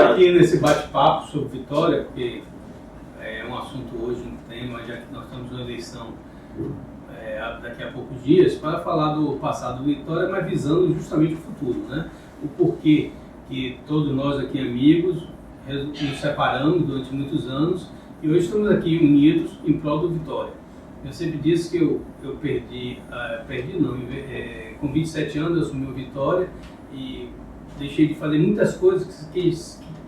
Aqui nesse bate-papo sobre Vitória, porque é um assunto hoje, um tema, já que nós estamos na eleição daqui a poucos dias, para falar do passado do Vitória, mas visando justamente o futuro, né? O porquê que todos nós aqui amigos nos separamos durante muitos anos e hoje estamos aqui unidos em prol do Vitória. Eu sempre disse que eu com 27 anos eu assumi o Vitória e deixei de fazer muitas coisas que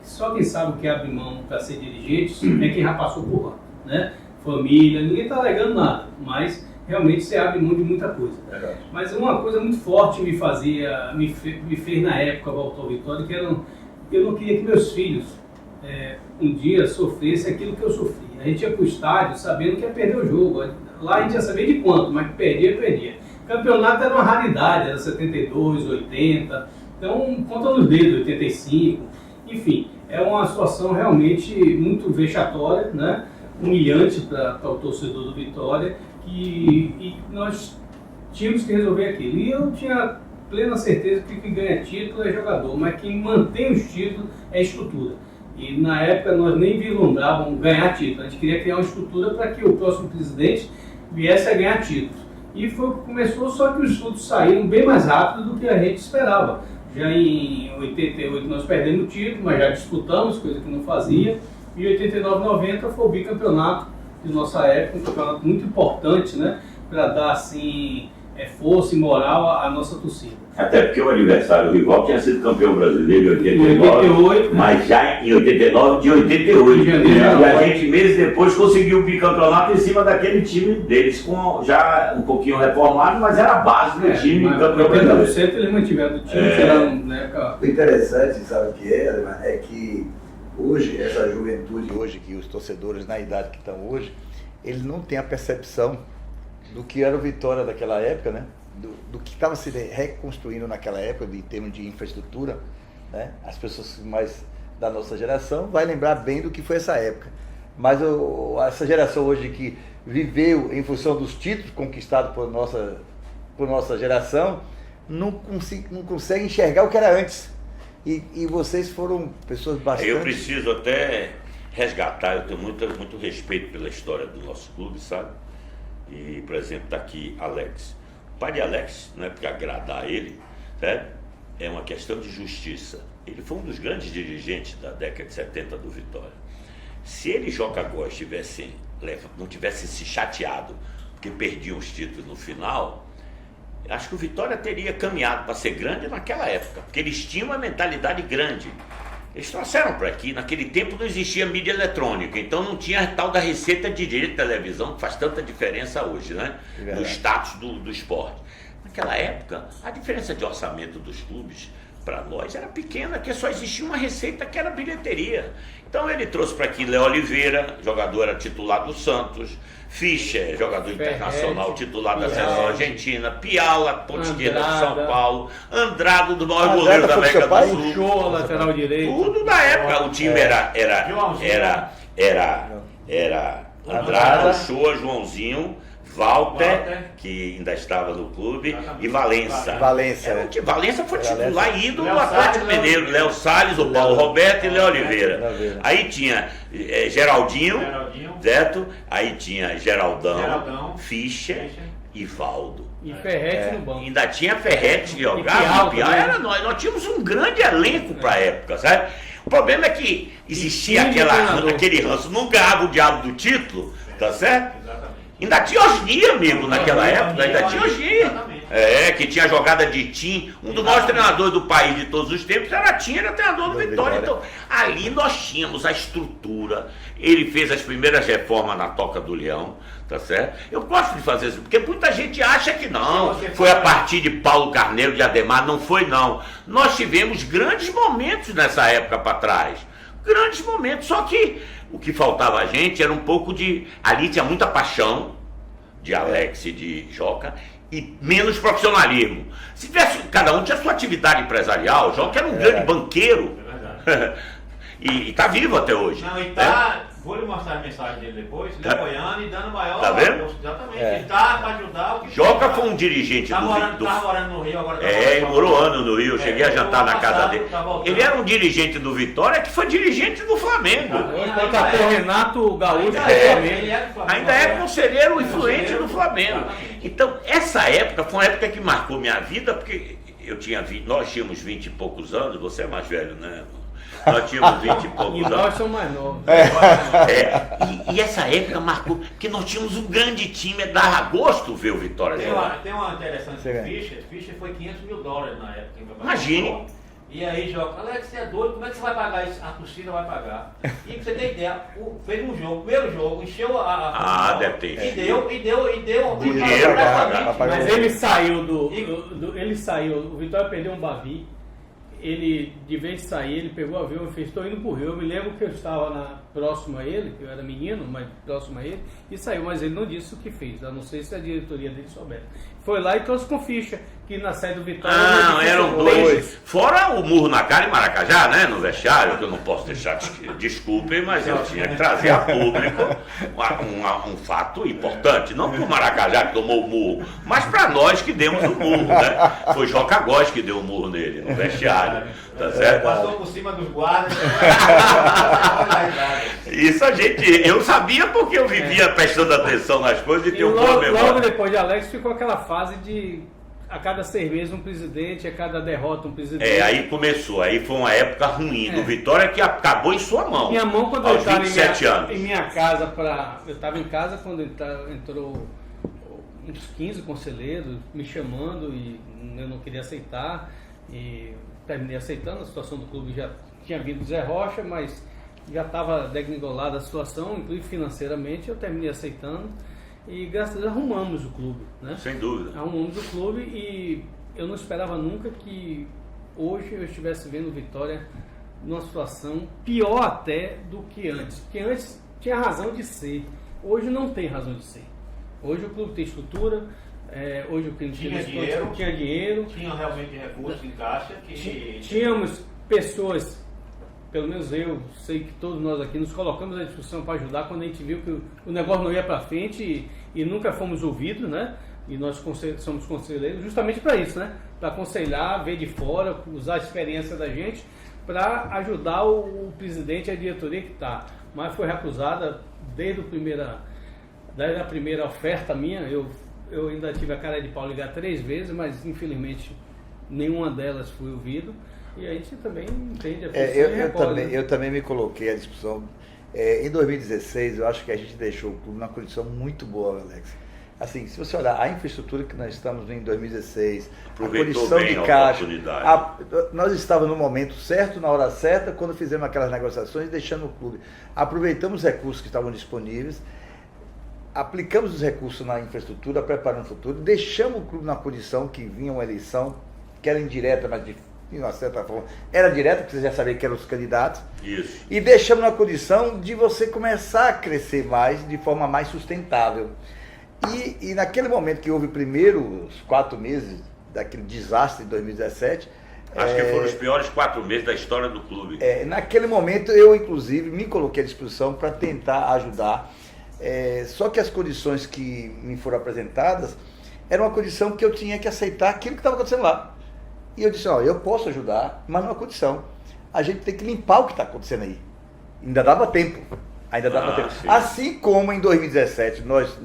só quem sabe o que abre mão para ser dirigente é quem já passou por lá, né? Família, ninguém está alegando nada, mas realmente você abre mão de muita coisa. Mas uma coisa muito forte me fez na época voltar ao Vitória, que eu não queria que meus filhos um dia sofressem aquilo que eu sofri. A gente ia para o estádio sabendo que ia perder o jogo. Lá a gente ia saber de quanto, mas que perdia. O campeonato era uma raridade, era 72, 80, então conta nos dedos, 85. Enfim, é uma situação realmente muito vexatória, né? Humilhante para o torcedor do Vitória, e nós tínhamos que resolver aquilo. E eu tinha plena certeza que quem ganha título é jogador, mas quem mantém os títulos é a estrutura. E na época nós nem vislumbrávamos ganhar título, a gente queria criar uma estrutura para que o próximo presidente viesse a ganhar títulos. E foi o que começou, só que os estudos saíram bem mais rápido do que a gente esperava. Já em 88 nós perdemos o título, mas já disputamos, coisa que não fazia. E em 89, 90 foi o bicampeonato de nossa época, um campeonato muito importante, né? Para dar assim, força e moral à nossa torcida. Até porque o adversário rival tinha sido campeão brasileiro em 89, mas já em 89 de 88. E a gente meses depois conseguiu o bicampeonato em cima daquele time deles, com já um pouquinho reformado, mas era a base do time campeão brasileiro. 80% eles mantiveram do time, tiraram, né, O interessante, sabe o que é que hoje, essa juventude hoje, que os torcedores na idade que estão hoje, eles não têm a percepção do que era o Vitória daquela época, né? Do que estava se reconstruindo naquela época, em termos de infraestrutura, né? As pessoas mais da nossa geração vai lembrar bem do que foi essa época. Mas essa geração hoje que viveu em função dos títulos conquistados por nossa geração, não consegue enxergar o que era antes. E vocês foram pessoas bastante... Eu preciso até resgatar, eu tenho muito respeito pela história do nosso clube, sabe? E, por exemplo, está aqui Alex. O pai de Alex, não é porque agradar ele, né? É uma questão de justiça. Ele foi um dos grandes dirigentes da década de 70 do Vitória. Se ele e Joca Góes não tivessem se chateado porque perdiam os títulos no final, acho que o Vitória teria caminhado para ser grande naquela época, porque eles tinham uma mentalidade grande. Eles trouxeram para aqui, naquele tempo não existia mídia eletrônica, então não tinha a tal da receita de direito de televisão que faz tanta diferença hoje, né? No status do esporte. Naquela época, a diferença de orçamento dos clubes para nós era pequena, porque só existia uma receita que era bilheteria. Então ele trouxe para aqui Léo Oliveira, jogador era titular do Santos, Fischer, jogador internacional, titular da seleção argentina, Piala, ponta esquerda do São Paulo, Andrado, do maior goleiro da América do Sul. Show, lateral direito. Tudo na época. O time era Andrado, Shoa, Joãozinho, Walter, que ainda estava no clube, e Valença. Valença foi titular e ídolo do Atlético Mineiro, Léo Salles, o Paulo Roberto e Léo Oliveira. Aí tinha Geraldinho, certo? Aí tinha Geraldão, Fischer e Valdo. E Ferretti no banco. Ainda tinha Ferretti que jogava, era nós tínhamos um grande elenco para a época, sabe? O problema é que existia aquele ranço, não ganhava o diabo do título, tá certo? Ainda tinha Osni, amigo, naquela época, ainda tinha Osni. Que tinha jogada de Tim, um dos maiores treinadores do país de todos os tempos, era treinador do Vitória. Então, ali nós tínhamos a estrutura. Ele fez as primeiras reformas na Toca do Leão, tá certo? Eu gosto de fazer isso, porque muita gente acha que não. Foi a partir de Paulo Carneiro, de Ademar, não foi não. Nós tivemos grandes momentos nessa época para trás. Grandes momentos, só que o que faltava a gente era um pouco de... Ali tinha muita paixão de Alex e de Joca e menos profissionalismo. Se tivesse, cada um tinha sua atividade empresarial. Joca era um grande banqueiro. E está vivo até hoje. Não, e tá Vou lhe mostrar a mensagem dele depois, ele apoiando e dando maior... Tá vendo? Exatamente, ele tá para ajudar o que... Joca foi um dirigente Tá do morando no Rio agora. ele morou ano no Rio, eu cheguei a jantar na casa dele. Tá voltando. Ele era um dirigente do Vitória que foi dirigente do Flamengo. Contratou o Renato Gaúcho. Ele é do Flamengo. Ainda é conselheiro influente do Flamengo. Exatamente. Então, essa época foi uma época que marcou minha vida, porque nós tínhamos 20 e poucos anos, você é mais velho, né? Nós tínhamos 20 e poucos E anos. nós somos mais novos. E essa época marcou, porque nós tínhamos um grande time, dava gosto ver o Vitória jogar. Tem uma interessante do Fischer foi $500 mil na época. Imagine. E aí, Joca, Alex, você é doido, como é que você vai pagar isso? A torcida vai pagar. E pra você ter ideia, fez um jogo, primeiro jogo, encheu a deve ter. E deu Dinheiro pra pagar. Mas ele saiu ele saiu, o Vitória perdeu um Bavi. Ele, de vez de sair, ele pegou o avião e fez, estou indo pro Rio. Eu me lembro que eu estava próximo a ele, que eu era menino, mas próximo a ele, e saiu, mas ele não disse o que fez, a não sei se a diretoria dele souber. Foi lá e trouxe com ficha, que na sede do Vitória... Eram dois. Fora o murro na cara em Maracajá, né? No vestiário, que eu não posso deixar, desculpem, mas eu tinha que trazer a público um fato importante. Não para o Maracajá que tomou o murro, mas para nós que demos o murro, né? Foi Joca Góes que deu o murro nele, no vestiário. Tá certo? Passou por cima dos guardas. Isso eu sabia porque eu vivia prestando atenção nas coisas e tenho boa memória. Logo depois de Alex ficou aquela fase de a cada 6 meses um presidente, a cada derrota um presidente. Aí começou, aí foi uma época ruim do Vitória que acabou em sua mão. Minha mão quando aos eu estava 27 anos. em minha casa eu estava em casa quando entrou uns 15 conselheiros me chamando e eu não queria aceitar e terminei aceitando. A situação do clube já tinha vindo Zé Rocha, mas já estava degringolada a situação, inclusive financeiramente, eu terminei aceitando e graças a Deus arrumamos o clube, né? Sem dúvida. Arrumamos o clube e eu não esperava nunca que hoje eu estivesse vendo o Vitória numa situação pior até do que antes, porque antes tinha razão de ser, hoje não tem razão de ser. Hoje o clube tem estrutura, hoje o clube tinha dinheiro, tinha realmente recursos em caixa. Tínhamos pessoas, pelo menos eu sei que todos nós aqui nos colocamos à discussão para ajudar quando a gente viu que o negócio não ia para frente e nunca fomos ouvidos, né? E nós somos conselheiros justamente para isso, né? Para aconselhar, ver de fora, usar a experiência da gente para ajudar o presidente e a diretoria que está. Mas foi recusada desde a primeira oferta minha. Eu ainda tive a cara de pau ligar 3 vezes, mas infelizmente nenhuma delas foi ouvido. E a gente também entende a pessoa. Eu também me coloquei à discussão. Em 2016, eu acho que a gente deixou o clube numa condição muito boa, Alex. Assim, se você olhar a infraestrutura que nós estamos em 2016, a condição de caixa, nós estávamos no momento certo, na hora certa, quando fizemos aquelas negociações, deixando o clube. Aproveitamos os recursos que estavam disponíveis, aplicamos os recursos na infraestrutura, preparando o futuro, deixamos o clube na condição que vinha uma eleição, que era indireta, mas de uma certa forma era direta, porque você já sabia que eram os candidatos. Isso. E deixamos na condição de você começar a crescer mais, de forma mais sustentável. E naquele momento que houve primeiro os 4 meses daquele desastre de 2017... Acho que foram os piores 4 meses da história do clube. Naquele momento eu, inclusive, me coloquei à disposição para tentar ajudar. Só que as condições que me foram apresentadas era uma condição que eu tinha que aceitar aquilo que estava acontecendo lá. E eu disse, eu posso ajudar, mas numa condição. A gente tem que limpar o que está acontecendo aí. Ainda dava tempo. Sim. Assim como em 2017 nós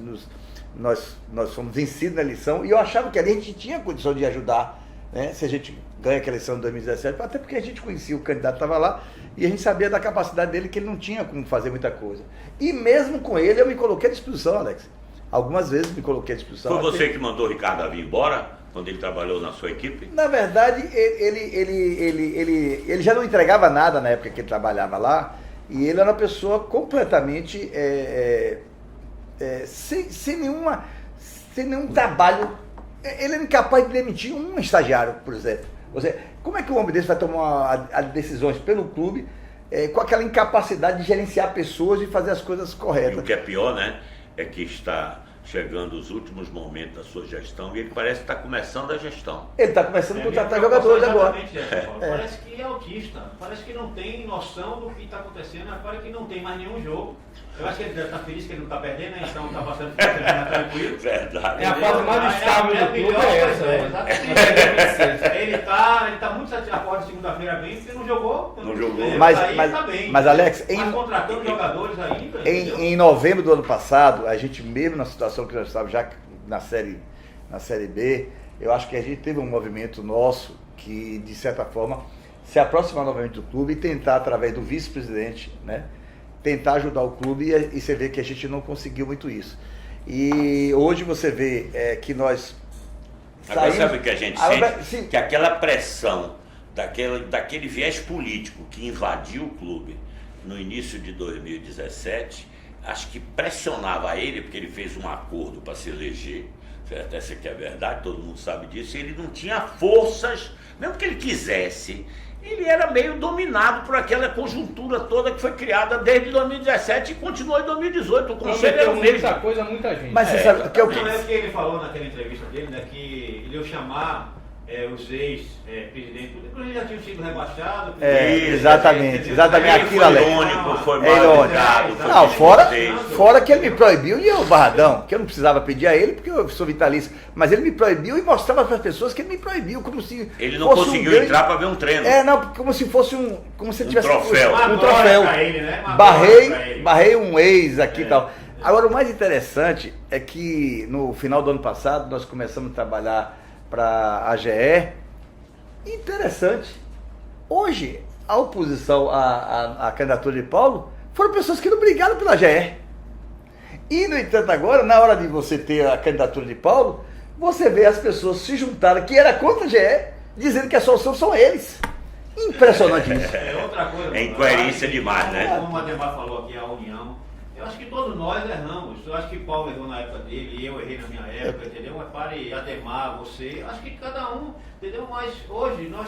fomos vencidos na eleição e eu achava que ali a gente tinha condição de ajudar, né? Se a gente ganha aquela eleição em 2017, até porque a gente conhecia o candidato que estava lá e a gente sabia da capacidade dele, que ele não tinha como fazer muita coisa. E mesmo com ele eu me coloquei à disposição, Alex. Algumas vezes me coloquei à disposição. Foi você que mandou o Ricardo Davi embora, quando ele trabalhou na sua equipe? Na verdade, ele já não entregava nada na época que ele trabalhava lá, e ele era uma pessoa completamente sem nenhum trabalho. Ele era incapaz de demitir um estagiário, por exemplo. Como é que um homem desse vai tomar decisões pelo clube com aquela incapacidade de gerenciar pessoas e fazer as coisas corretas? E o que é pior, né, é que está chegando os últimos momentos da sua gestão e ele parece que está começando a gestão. Ele está começando a contratar jogadores agora. Parece que é autista, parece que não tem noção do que está acontecendo, parece que não tem mais nenhum jogo. Eu acho que ele deve estar feliz que ele não está perdendo, né? Então está passando tranquilo. Verdade. É a fase mais estável do clube, é essa. Ele está muito satisfeito. Agora, segunda-feira vem, porque não jogou. Não jogou. Mas Alex, está contratando jogadores ainda. Em novembro do ano passado, a gente mesmo na situação que nós estávamos já na série B, eu acho que a gente teve um movimento nosso que, de certa forma, se aproximar novamente do clube e tentar, através do vice-presidente, né, tentar ajudar o clube e você vê que a gente não conseguiu muito isso. E hoje você vê que nós agora sabe o que a gente sente? Que aquela pressão daquele viés político que invadiu o clube no início de 2017, acho que pressionava ele, porque ele fez um acordo para se eleger, até se que é verdade, todo mundo sabe disso, e ele não tinha forças, mesmo que ele quisesse, ele era meio dominado por aquela conjuntura toda que foi criada desde 2017 e continuou em 2018. O conselho era o mesmo. Muita coisa, muita gente. Mas você sabe que é o que ele falou naquela entrevista dele, né, que ele ia chamar os ex-presidentes, inclusive já tinham sido rebaixados. Exatamente aquilo, Alex. Foi mal. Não, fora que ele me proibiu e eu, Barradão, que eu não precisava pedir a ele, porque eu sou vitalício, mas ele me proibiu e mostrava para as pessoas que ele me proibiu, como se ele não conseguiu entrar para ver um treino. Como se fosse como se tivesse troféu. Um troféu. Ele, né? Barrei um ex aqui e tal. Agora, o mais interessante é que no final do ano passado nós começamos a trabalhar para a AGE. Interessante. Hoje, a oposição à candidatura de Paulo foram pessoas que não brigaram pela AGE. E, no entanto, agora, na hora de você ter a candidatura de Paulo, você vê as pessoas se juntarem, que era contra a AGE, dizendo que a solução são eles. Impressionante isso. Outra coisa. É incoerência demais, né? Como o Ademar falou aqui, a união. Eu acho que todos nós erramos. Eu acho que Paulo errou na época dele, eu errei na minha época, entendeu? Mas pare, Ademar, você. Eu acho que cada um, entendeu? Mas hoje nós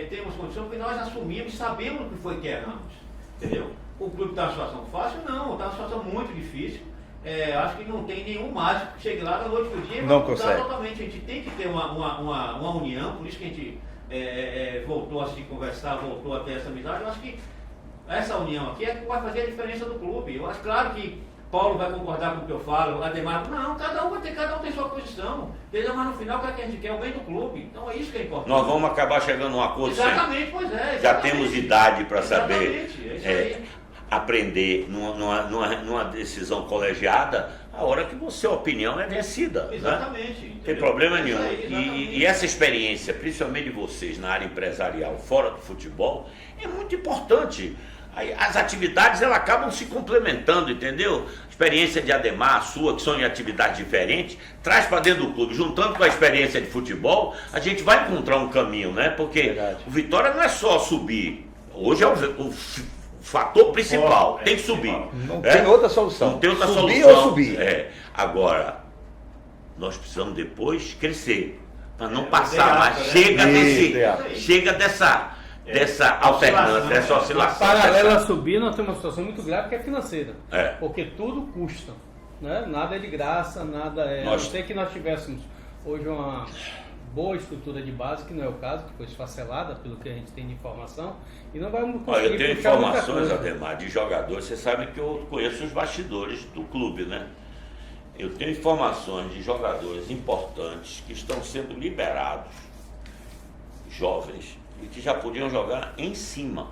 temos condição porque nós assumimos e sabemos o que foi que erramos, entendeu? O clube está numa situação fácil? Não, está numa situação muito difícil. Acho que não tem nenhum mágico que chegue lá da noite pro dia e não vai mudar consegue. totalmente. A gente tem que ter uma união, por isso que a gente voltou a se conversar, voltou a ter essa amizade. Eu acho que essa união aqui é que vai fazer a diferença do clube. Eu acho claro que Paulo vai concordar com o que eu falo, Ademar, não, cada um tem sua posição. Entendeu? Mas no final o que a gente quer é o bem do clube. Então é isso que é importante. Nós vamos acabar chegando a um acordo. Exatamente, pois é. Já temos idade para saber isso aprender numa decisão colegiada a hora que sua opinião é vencida. Exatamente. Né? Não tem problema nenhum. E essa experiência, principalmente de vocês na área empresarial, fora do futebol, é muito importante. As atividades elas acabam se complementando, entendeu? A experiência de Ademar, a sua, que são em atividades diferentes, traz para dentro do clube, juntando com a experiência de futebol, a gente vai encontrar um caminho, né? Porque o Vitória não é só subir. Hoje é o fator principal, tem que subir. Não tem outra solução. Não tem outra subir solução. Ou subir. Agora, nós precisamos depois crescer, para não passar mais. Chega dessa alternância, dessa oscilação. Paralela a subir, nós temos uma situação muito grave que é financeira. Porque tudo custa. Né? Nada é de graça, nada é. A não ser que nós tivéssemos hoje uma boa estrutura de base, que não é o caso, que foi esfacelada pelo que a gente tem de informação, e não vamos conseguir. Eu tenho informações, Ademar, de jogadores. Você sabe que eu conheço os bastidores do clube, né? Eu tenho informações de jogadores importantes que estão sendo liberados, jovens, e que já podiam jogar em cima.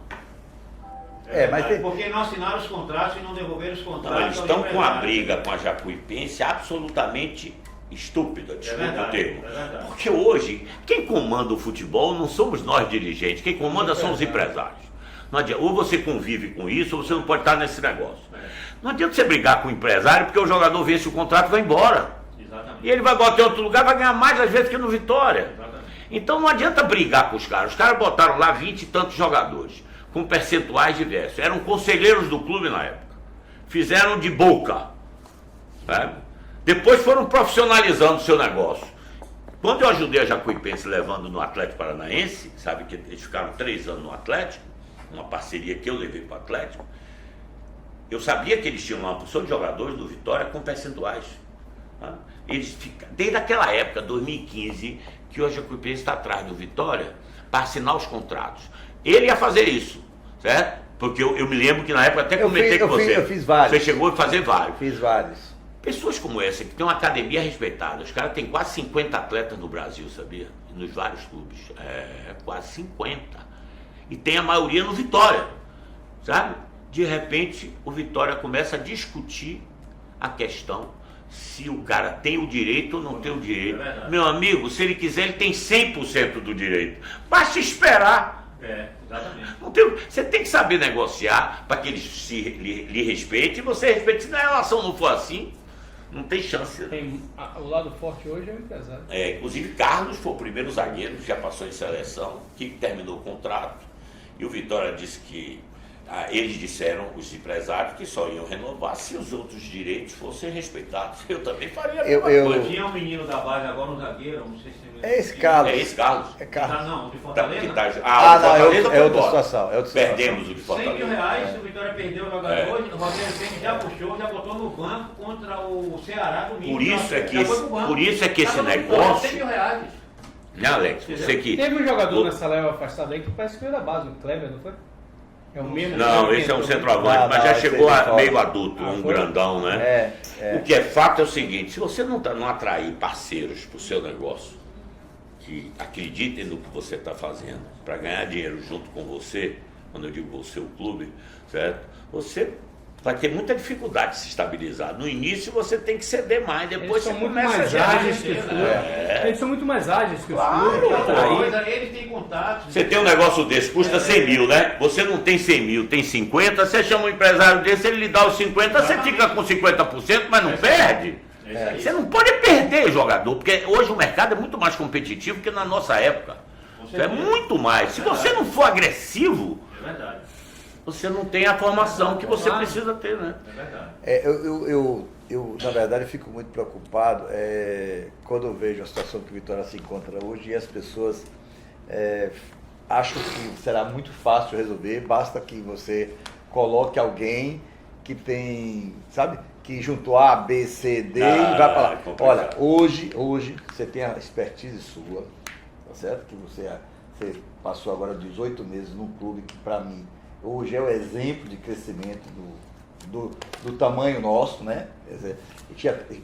Porque não assinaram os contratos e não devolveram os contratos. Não, eles estão com a briga com a Jacuipense absolutamente estúpida, desculpa o termo. Porque hoje, quem comanda o futebol não somos nós dirigentes, quem comanda são os empresários. Não adianta, ou você convive com isso, ou você não pode estar nesse negócio. Não adianta você brigar com o empresário, porque o jogador vence o contrato e vai embora. Exatamente. E ele vai botar em outro lugar, vai ganhar mais às vezes que no Vitória. Exatamente. Então não adianta brigar com os caras. Os caras botaram lá 20 e tantos jogadores, com percentuais diversos. Eram conselheiros do clube na época. Fizeram de boca. Né? Depois foram profissionalizando o seu negócio. Quando eu ajudei a Jacuipense levando no Atlético Paranaense, sabe que eles ficaram 3 anos no Atlético, uma parceria que eu levei para o Atlético, eu sabia que eles tinham uma porção de jogadores do Vitória com percentuais. Tá? Eles ficam, desde aquela época, 2015, que hoje a Jacuipense está atrás do Vitória para assinar os contratos. Ele ia fazer isso, certo? Porque eu me lembro que na época até comentei com você. Eu fiz vários. Você chegou a fazer vários. Fiz vários. Pessoas como essa, que tem uma academia respeitada, os caras têm quase 50 atletas no Brasil, sabia? Nos vários clubes. Quase 50. E tem a maioria no Vitória, sabe? De repente, o Vitória começa a discutir a questão se o cara tem o direito ou não tem o direito. Meu amigo, se ele quiser, ele tem 100% do direito. Basta esperar. Exatamente. Você tem que saber negociar para que eles lhe respeitem e você respeite. Se a relação não for assim, não tem chance. O lado forte hoje é o empresário. Inclusive, Carlos foi o primeiro zagueiro que já passou em seleção, que terminou o contrato. E o Vitória disse que eles disseram, os empresários, que só iam renovar se os outros direitos fossem respeitados. Eu também faria a mesma coisa. Tinha um menino da base agora, um zagueiro, não sei se você É esse Carlos. É esse Carlos. É Carlos. Não, de Fortaleza? É outra situação. Perdemos o de Fortaleza. R$100 mil, o Vitória perdeu o jogador, o Rogério Ceni já puxou, já botou no banco contra o Ceará domingo. Por isso é que esse negócio... R$100 mil. Né, Alex? Você que... Teve um jogador nessa leva afastada aí que parece que veio da base, o Kleber, não foi? É o mesmo? Não, esse é um centroavante, mas já chegou meio adulto, grandão, né? O que é fato é o seguinte, se você não atrair parceiros para o seu negócio, que acreditem no que você está fazendo, para ganhar dinheiro junto com você, quando eu digo você, o clube, certo? Você vai ter muita dificuldade de se estabilizar. No início você tem que ceder mais, depois você começa a gerar. Eles são muito mais ágeis que os clubes. Eles têm contatos. Você tem um negócio desse, custa 100 mil, né? Você não tem 100 mil, tem 50, você chama um empresário desse, ele lhe dá os 50, você fica com 50%, mas não perde. Você não pode perder jogador, porque hoje o mercado é muito mais competitivo que na nossa época. É muito mais. Se você não for agressivo, você não tem a formação que você precisa ter, né? É verdade. Eu, na verdade, fico muito preocupado quando eu vejo a situação que o Vitória se encontra hoje e as pessoas acham que será muito fácil resolver, basta que você coloque alguém que tem, sabe, que juntou A, B, C, D e vai para lá. Olha, hoje você tem a expertise sua, tá certo? Que você passou agora 18 meses num clube que, para mim, hoje é o exemplo de crescimento do tamanho nosso, né? Quer dizer,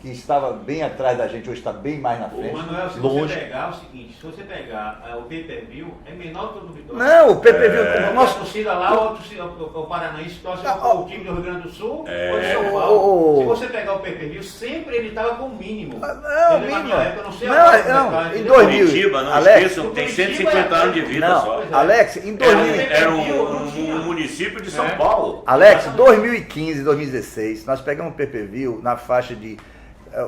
que estava bem atrás da gente, hoje está bem mais na frente. Manuel, se você pegar o seguinte, se você pegar o pay-per-view, é menor que o do Vitória. Não, o pay-per-view... Nossa torcida lá, o Paranaense torce o time do Rio Grande do Sul ou de São Paulo. Se você pegar o pay-per-view, sempre ele estava com o mínimo. Não, mínimo. Eu não sei não, em 2000... Curitiba, não Alex, esqueçam, tem 150 anos de vida só. Alex, em 2000... Era um município de São Paulo. Alex, 2015, 2016, nós pegamos o pay-per-view na faixa de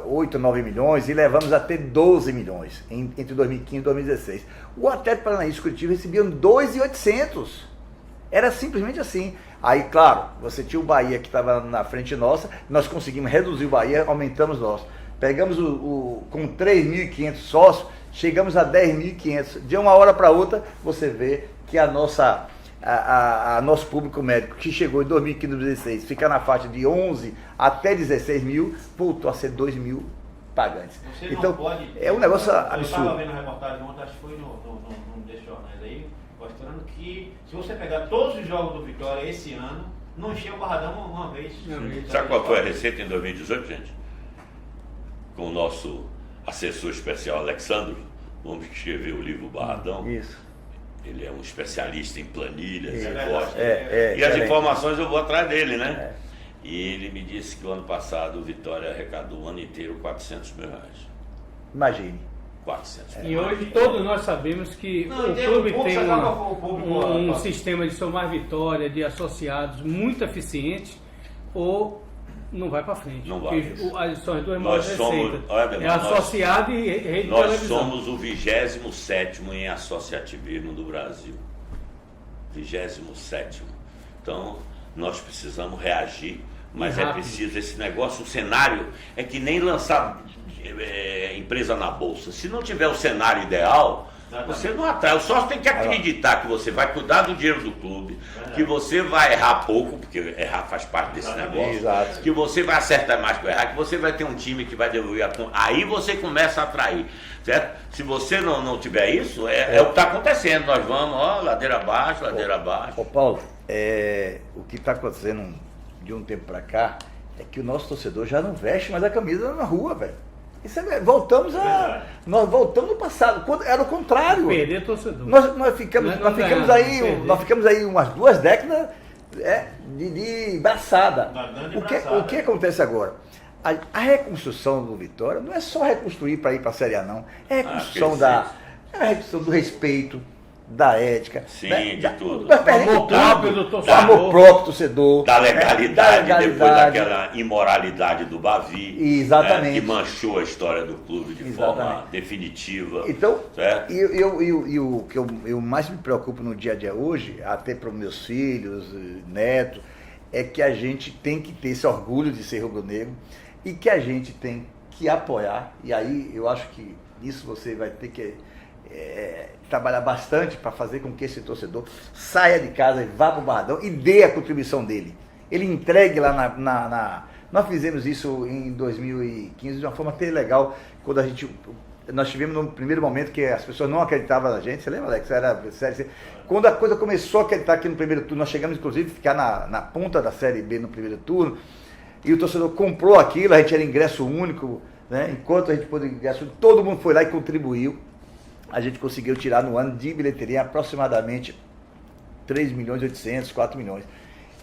8, 9 milhões e levamos a ter 12 milhões entre 2015 e 2016. O Atlético Paranaense e Curitiba recebiam 2.800. Era simplesmente assim. Aí, claro, você tinha o Bahia que estava na frente nossa, nós conseguimos reduzir o Bahia, aumentamos nós. Pegamos com 3.500 sócios, chegamos a 10.500. De uma hora para outra, você vê que nosso público médico, que chegou em 2015, 2016, fica na faixa de 11 até 16 mil, voltou a ser 2 mil pagantes. Então, é um negócio absurdo. Eu estava vendo a reportagem ontem, acho que foi num desses jornais aí, mostrando que se você pegar todos os jogos do Vitória esse ano, não encheu o Barradão uma vez. Sabe qual foi a receita em 2018, gente? Com o nosso assessor especial, Alexandro, o homem que escreveu o livro Barradão. Isso. Ele é um especialista em planilhas, e as informações eu vou atrás dele, né? E ele me disse que o ano passado o Vitória arrecadou o ano inteiro R$400 mil. Imagine. 400 mil. E hoje todos nós sabemos que o clube tem um sistema de somar vitória, de associados muito eficiente, ou não vai para frente. Não vai. São as duas maiores receitas. Associado e rede de nós televisão. Somos o 27º em associativismo do Brasil. 27º. Então, nós precisamos reagir, mas é preciso esse negócio, o cenário é que nem lançar empresa na bolsa. Se não tiver o cenário ideal, Você não atrai. O sócio tem que acreditar que você vai cuidar do dinheiro do clube, que você vai errar pouco, porque errar faz parte desse negócio, Exato. que você vai acertar mais que errar, que você vai ter um time que vai devolver a conta. Aí você começa a atrair, certo? Se você não tiver isso, é o que está acontecendo. Nós vamos, ladeira abaixo, ladeira abaixo. Ô Paulo, o que está acontecendo de um tempo para cá é que o nosso torcedor já não veste mais a camisa na rua, velho. Isso nós voltamos no passado, quando era o contrário. Perder torcedor. Nós ficamos aí umas 2 décadas de braçada. O que acontece agora? A reconstrução do Vitória não é só reconstruir para ir para a Série A, não. É a reconstrução a reconstrução do respeito, da ética. Sim, né? de tudo. Nós perdemos Amor próprio do torcedor. amor próprio do torcedor. Da legalidade, da depois daquela imoralidade do Bavi. Exatamente. Né, que manchou a história do clube de forma definitiva. Então, certo? e o que eu mais me preocupo no dia a dia hoje, até para os meus filhos, netos, é que a gente tem que ter esse orgulho de ser rubro-negro e que a gente tem que apoiar. E aí eu acho que isso você vai ter que trabalhar bastante para fazer com que esse torcedor saia de casa e vá para o Barradão e dê a contribuição dele. Ele entregue lá Nós fizemos isso em 2015 de uma forma até legal, quando nós tivemos no primeiro momento que as pessoas não acreditavam na gente. Você lembra, Alex? Era série C. Quando a coisa começou a acreditar aqui no primeiro turno, nós chegamos inclusive a ficar na ponta da Série B no primeiro turno, e o torcedor comprou aquilo, a gente era ingresso único, né? Enquanto a gente pôde ingresso único, todo mundo foi lá e contribuiu. A gente conseguiu tirar no ano de bilheteria aproximadamente 3 milhões e 800, 4 milhões.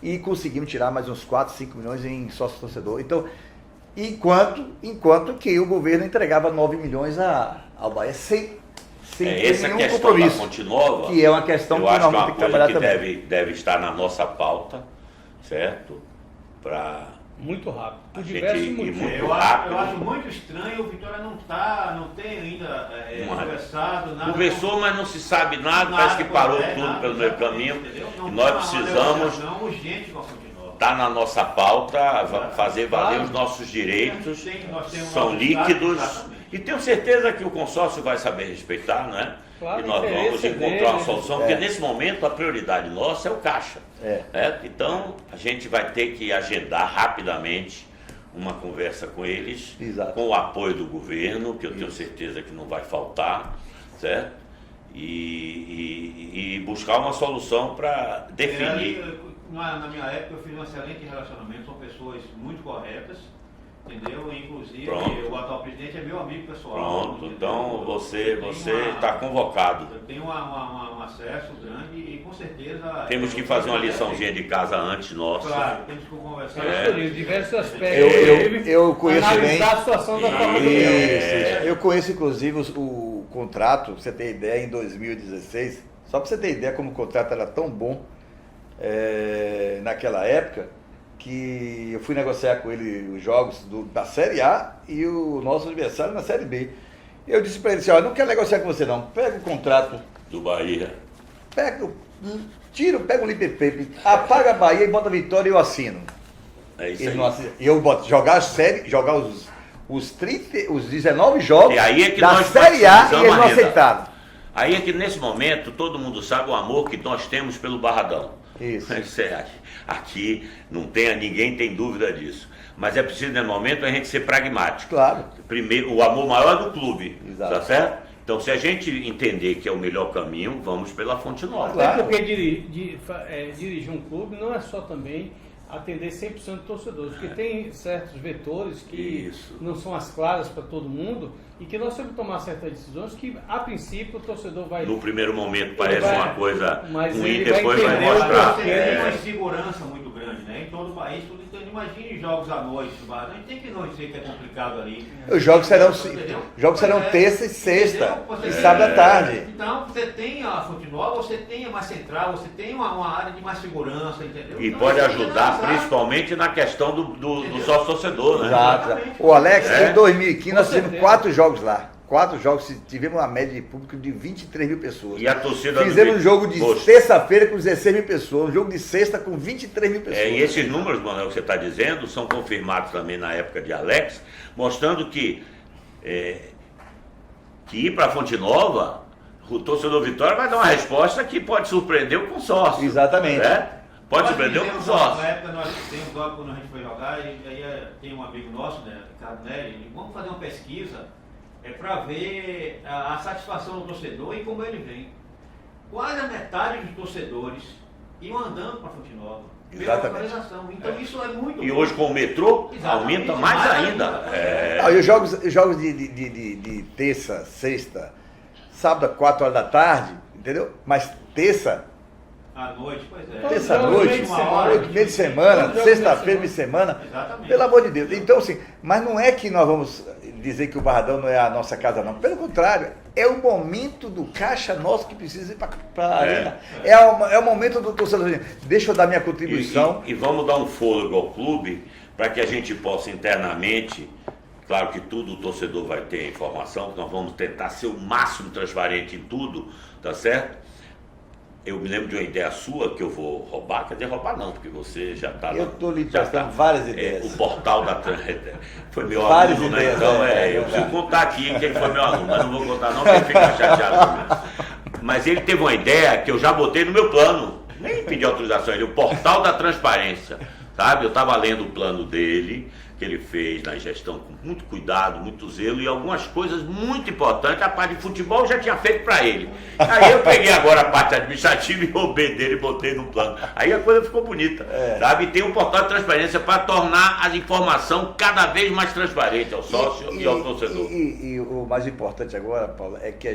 E conseguimos tirar mais uns 4, 5 milhões em sócio torcedor. Então, enquanto que o governo entregava 9 milhões ao Bahia sem essa nenhum questão compromisso. da Fonte Nova, que é uma questão eu que acho nós que é vamos uma ter que coisa trabalhar que também. deve estar na nossa pauta, certo? Muito rápido. Por A diversos gente ir motivos. muito Eu rápido. acho muito estranho, o Vitória não tem ainda conversado, nada. Conversou, mas não se sabe nada, parece que parou tudo pelo meio caminho. E nós precisamos urgente com a Fonte Nova. estar na nossa pauta, fazer valer os nossos direitos, Nós temos são nossos líquidos. dados, E tenho certeza que o consórcio vai saber respeitar, né? Claro, E nós vamos interesse encontrar uma deles. solução, porque nesse momento a prioridade nossa é o caixa. Então a gente vai ter que agendar rapidamente uma conversa com eles, Exato. com o apoio do governo, que eu tenho certeza que não vai faltar, certo? E buscar uma solução para definir. Na minha época eu fiz um excelente relacionamento, são pessoas muito corretas, entendeu? Inclusive Pronto. o atual presidente é meu amigo pessoal. Pronto, entendeu? então você Eu tenho está convocado. Eu tenho um acesso grande e com certeza... Temos que fazer uma liçãozinha de casa antes nossa. Claro, temos que conversar. Diversos aspectos. Eu conheço bem. Analisar a situação da forma do Isso. Eu conheço inclusive o contrato, pra você ter ideia, em 2016. Só para você ter ideia como o contrato era tão bom naquela época, que eu fui negociar com ele os jogos da Série A e o nosso adversário na Série B. Eu disse para ele assim, olha, não quero negociar com você não, pega o contrato, Do Bahia. pega um LPP, apaga a Bahia e bota a Vitória e eu assino. É isso Ele aí. não assina. E eu boto, jogar a série, jogar os 19 jogos E aí é que da nós Série A e maximizamos eles não a renda. aceitaram. Aí é que nesse momento todo mundo sabe o amor que nós temos pelo Barradão. Isso. Aqui ninguém tem dúvida disso. Mas é preciso, nesse momento, a gente ser pragmático. Claro. Primeiro, o amor maior é do clube. Exato. Tá certo? Então, se a gente entender que é o melhor caminho, vamos pela Fonte Nova. Claro. Até porque dirigir um clube não é só também atender 100% de torcedores, porque tem certos vetores que Isso. não são as claras para todo mundo e que nós temos que tomar certas decisões que, a princípio, o torcedor vai... No primeiro momento parece vai- uma coisa mas ruim, ele vai depois vai entender o mostrar. porquê. Tem uma insegurança muito grande, né? Em todo o país, tudo. Então, imagine jogos à noite, a gente tem que não dizer que é complicado ali. Os jogos serão, Entendeu? terça e sexta Entendeu? Você e tem- sábado à tarde. Então, você tem a Fonte Nova, você tem a mais central, você tem uma área de mais segurança, entendeu? E Então, pode você tem que ajudar analisar. principalmente na questão do sócio-torcedor, né? Exato. O Alex, em 2015, nós Com fizemos certeza. 4 jogos lá. 4 jogos, tivemos uma média de público de 23 mil pessoas. E a torcida Fizemos um do jogo de Poxa. terça-feira com 16 mil pessoas, um jogo de sexta com 23 mil pessoas. E esses números, Manuel, que você está dizendo, são confirmados também na época de Alex, mostrando que ir para a Fonte Nova o torcedor Vitória vai dar uma resposta que pode surpreender o consórcio. Exatamente. Né? Pode surpreender o consórcio. Na época nós temos logo quando a gente foi jogar, e aí tem um amigo nosso, né, Ricardo Nery, e vamos fazer uma pesquisa para ver a satisfação do torcedor e como ele vem. Quase a metade dos torcedores iam andando para Fonte Nova. Pela localização. Então isso é muito E bom. hoje com o metrô, Exatamente, aumenta mais ainda. E os jogos de terça, sexta, sábado, 4 horas da tarde, entendeu? Mas terça, À noite, pois é. terça-noite, meio de semana, sexta-feira, meio de semana. Exatamente. Pelo amor de Deus. Então, assim, mas não é que nós vamos dizer que o Barradão não é a nossa casa, não. Pelo contrário, é o momento do caixa nosso que precisa ir para a arena. É o momento do torcedor. Deixa eu dar minha contribuição. E vamos dar um fôlego ao clube para que a gente possa internamente, claro que tudo o torcedor vai ter informação, nós vamos tentar ser o máximo transparente em tudo, tá certo? Eu me lembro de uma ideia sua que eu vou roubar, quer dizer, roubar não, porque você já está... Eu estou lhe prestando várias ideias. O portal da... Foi meu Várias aluno, ideias, né? Então, eu preciso contar aqui que ele foi meu aluno, mas não vou contar não, porque ele fica chateado comigo. Mas ele teve uma ideia que eu já botei no meu plano, nem pedi autorização, ele, o portal da transparência, sabe? Eu estava lendo o plano dele, que ele fez na gestão com muito cuidado, muito zelo, e algumas coisas muito importantes, a parte de futebol eu já tinha feito para ele. Aí eu peguei agora a parte administrativa e roubei dele e botei no plano. Aí a coisa ficou bonita, sabe? E tem um portal de transparência para tornar a informação cada vez mais transparente ao sócio e ao torcedor. E o mais importante agora, Paulo, é que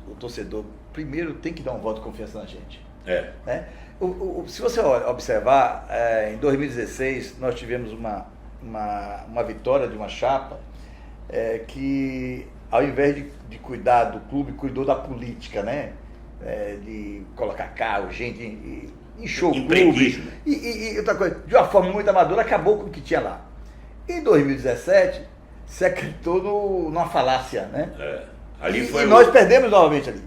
o torcedor, primeiro, tem que dar um voto de confiança na gente. Né? Se você observar, em 2016, nós tivemos uma vitória de uma chapa que, ao invés de cuidar do clube, cuidou da política, né? De colocar carro, gente, inchou o clube. E outra coisa, de uma forma muito amadora, acabou com o que tinha lá. Em 2017, se acreditou numa falácia, né? E nós perdemos novamente ali.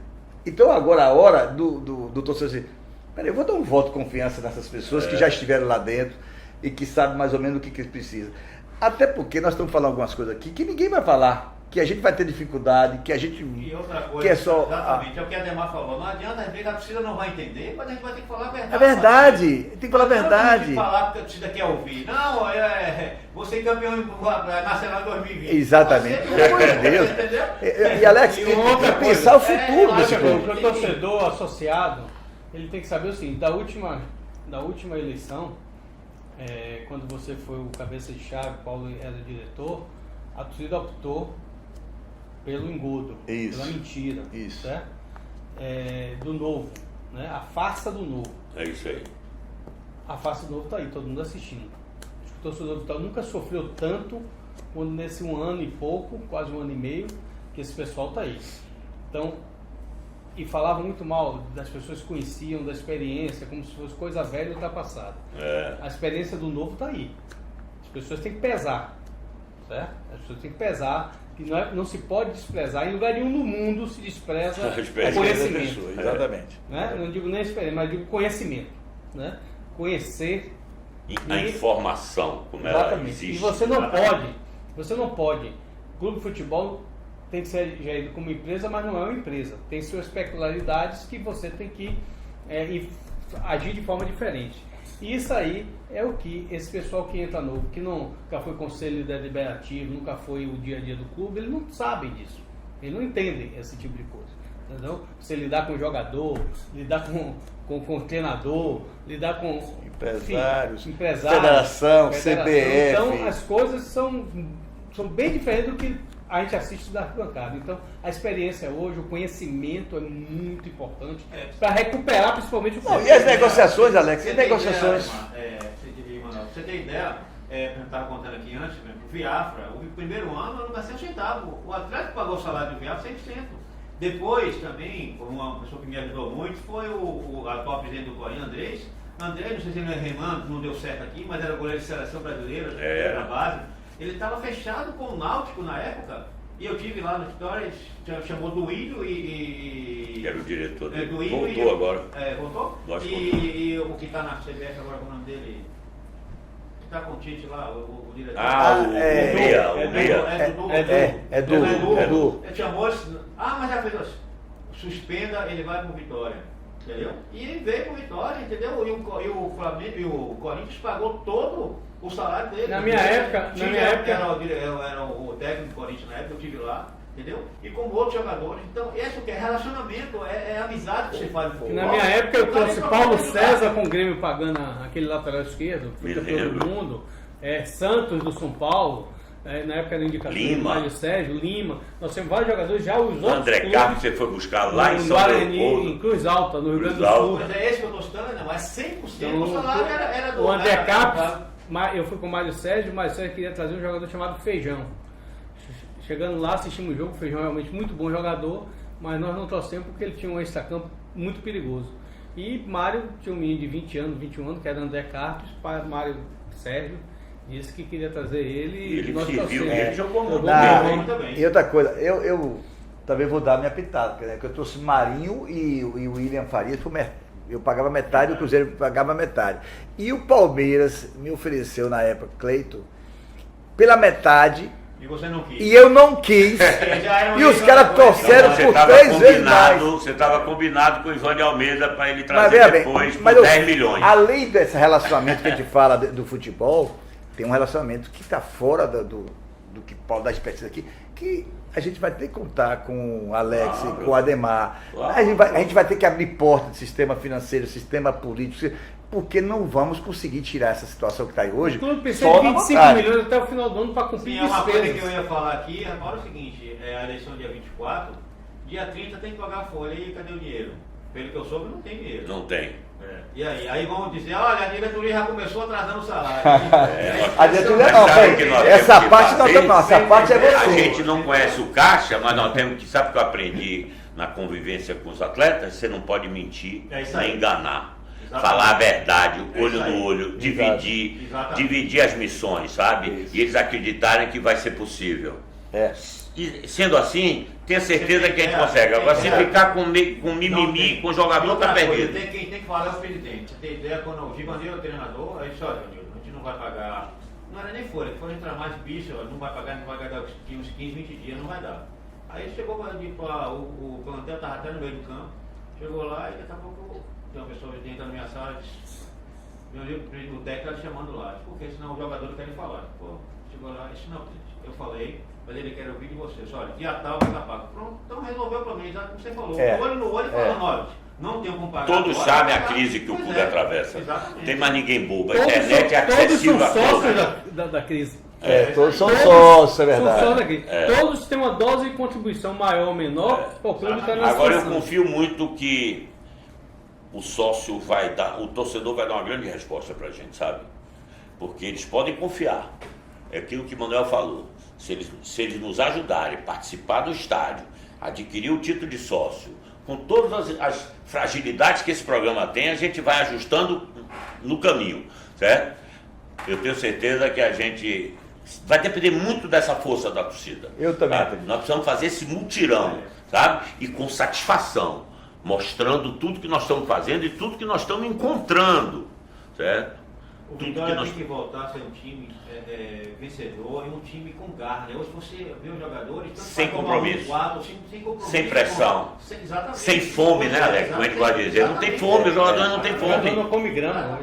Então agora a hora do torcedor dizer, peraí, eu vou dar um voto de confiança nessas pessoas que já estiveram lá dentro e que sabem mais ou menos o que eles precisam. Até porque nós estamos falando algumas coisas aqui que ninguém vai falar, que a gente vai ter dificuldade, que a gente... E outra coisa, que é só, exatamente, é o que a Ademar falou, não adianta, às vezes a torcida não vai entender, mas a gente vai ter que falar a verdade. É verdade, tem que falar a verdade. Não tem que falar porque a torcida quer ouvir. Não, você é campeão nacional em 2020. Exatamente, pelo amor de Deus. E Alex, tem que pensar o futuro desse clube. Para o torcedor associado, ele tem que saber o seguinte, da última eleição, quando você foi o cabeça de chave, Paulo era diretor, a torcida optou pelo engodo, pela mentira, certo? Do novo, né? A farsa do novo. É isso aí. A farsa do novo está aí, todo mundo assistindo. Acho que o torcedor Vitória nunca sofreu tanto quando nesse 1 ano e pouco, quase 1 ano e meio, que esse pessoal está aí. Então, e falavam muito mal das pessoas que conheciam, da experiência, como se fosse coisa velha e ultrapassada. A experiência do novo está aí. As pessoas têm que pesar, certo? As pessoas têm que pesar, que não se pode desprezar, em lugar nenhum no mundo se despreza conhecimento. Exatamente. Né? Não digo nem experiência, mas digo conhecimento. Né? Conhecer... A informação, como ela existe. E você não pode. Clube de futebol tem que ser gerido como empresa, mas não é uma empresa. Tem suas peculiaridades que você tem que agir de forma diferente. E isso aí é o que esse pessoal que entra novo, que nunca foi conselho deliberativo, nunca foi o dia a dia do clube, eles não sabem disso. Eles não entendem esse tipo de coisa. Entendeu? Você lidar com o jogador, lidar com o treinador, lidar com empresários, federação, CBF. Então as coisas são bem diferentes do que a gente assiste da arquibancada. Então a experiência hoje, o conhecimento é muito importante para recuperar principalmente o clube. E as negociações, Alex? E negociações? Você tem ideia? Eu estava contando aqui antes, o Viafra, o primeiro ano eu não gastei um centavo. O Atlético pagou o salário do Viafra 100%. Depois também, uma pessoa que me ajudou muito, foi o atual presidente do Corinthians, Andrés. Andrés, não sei se ele é remando, não deu certo aqui, mas era goleiro de seleção brasileira, da base. Ele estava fechado com o Náutico na época, e eu tive lá no Vitória, chamou Duílio que era o diretor dele. Voltou agora. Voltou? E o que está na CBF agora, com o nome dele? Está com o Tite lá, o diretor. O Meia. É Edu. Ele chamou, mas já fez suspenda, ele vai pro Vitória. Entendeu? E ele veio pro Vitória, entendeu? E o Flamengo e o Corinthians pagou todo o salário dele. Na minha época. Era o técnico do Corinthians na época, eu estive lá. Entendeu? E com outros jogadores. Então, isso que é relacionamento, é amizade que você faz no futebol. Na minha época eu trouxe Paulo César com o Grêmio pagando aquele lateral esquerdo, foi campeão do mundo, Santos do São Paulo, na época da indicação do Mário Sérgio, Lima. Nós temos vários jogadores, já os outros. André Carlos você foi buscar lá em São Paulo. Em Cruz Alta, no Rio Grande do Sul. Mas é esse que eu estou citando, mas 100% do salário era do... O André Carlos, eu fui com o Mário Sérgio queria trazer um jogador chamado Feijão. Chegando lá, assistimos o jogo, o Feijão é realmente muito bom jogador, mas nós não trouxemos porque ele tinha um extracampo muito perigoso. E Mário tinha um menino de 20 anos, 21 anos, que era André Carlos, para Mário Sérgio, disse que queria trazer ele e ele nós trouxemos. Ele jogou muito bem. E outra coisa, eu também vou dar minha pitada, né? Que eu trouxe Marinho e o William Farias, eu pagava metade, o Cruzeiro pagava metade. E o Palmeiras me ofereceu na época, Cleiton, pela metade. E você não quis. E eu não quis. E os caras torceram por 3 vezes mais. Você estava combinado com o Ivone Almeida para ele trazer depois por 10 milhões. Além desse relacionamento que a gente fala do futebol, tem um relacionamento que está fora do que pode dar experiência aqui, que a gente vai ter que contar com o Alex, com o Ademar. A gente vai ter que abrir porta do sistema financeiro, sistema político, porque não vamos conseguir tirar essa situação que está aí hoje. O clube precisa de 25 milhões até o final do ano para cumprir despesas. Uma coisa que eu ia falar aqui, agora é o seguinte, a eleição dia 24, dia 30 tem que pagar a folha e cadê o dinheiro? Pelo que eu soube, não tem dinheiro. Não tem. E aí vão dizer, olha, a diretoria já começou atrasando o salário. A diretoria não, essa parte não tem, não, essa parte é você. A gente não conhece o caixa, mas nós temos que, sabe o que eu aprendi na convivência com os atletas? Você não pode mentir, nem enganar. Exatamente. Falar a verdade, olho no olho, dividir as missões, sabe? Isso. E eles acreditarem que vai ser possível. E sendo assim, tenha certeza que a gente consegue. Agora, se ficar com mimimi, com o jogador, tá perdido. Quem tem que falar é o presidente. Você tem ideia, quando o Givanildo é o treinador, aí disse, olha, a gente não vai pagar, não era nem folha, que foi entrar mais bicho, não vai pagar uns 15, 20 dias, não vai dar. Aí chegou o plantel, estava até no meio do campo, chegou lá e daqui a pouco tem uma pessoa dentro da minha sala, o técnico está chamando lá, porque senão o jogador quer falar. Pô, chegou lá e disse, não, eu falei, mas ele quer ouvir de vocês, olha, dia tal vai estar pago. Pronto, então resolveu para mim, já como você falou, olho no olho falando, olha, não tem como pagar. Todos sabem a crise que o clube atravessa. Não tem mais ninguém bobo, a internet é acessível a todos. Todos são sócios da crise. Todos são sócios, é verdade. Todos têm uma dose de contribuição maior ou menor, o clube está na Agora eu confio muito que o sócio vai dar, o torcedor vai dar uma grande resposta pra gente, sabe? Porque eles podem confiar. É aquilo que o Manuel falou. Se eles nos ajudarem a participar do estádio, adquirir o título de sócio, com todas as fragilidades que esse programa tem, a gente vai ajustando no caminho, certo? Eu tenho certeza que a gente vai depender muito dessa força da torcida. Eu também. Sabe? Nós precisamos fazer esse mutirão, sabe? E com satisfação, mostrando tudo que nós estamos fazendo e tudo que nós estamos encontrando, certo? O Vitória tem que voltar a ser um time vencedor e um time com garra. Hoje você vê os jogadores sem compromisso, sem compromisso, sem pressão, sem fome, né, Alex? Como a gente gosta de dizer, não tem fome, o jogador não tem fome. O jogador não come grama.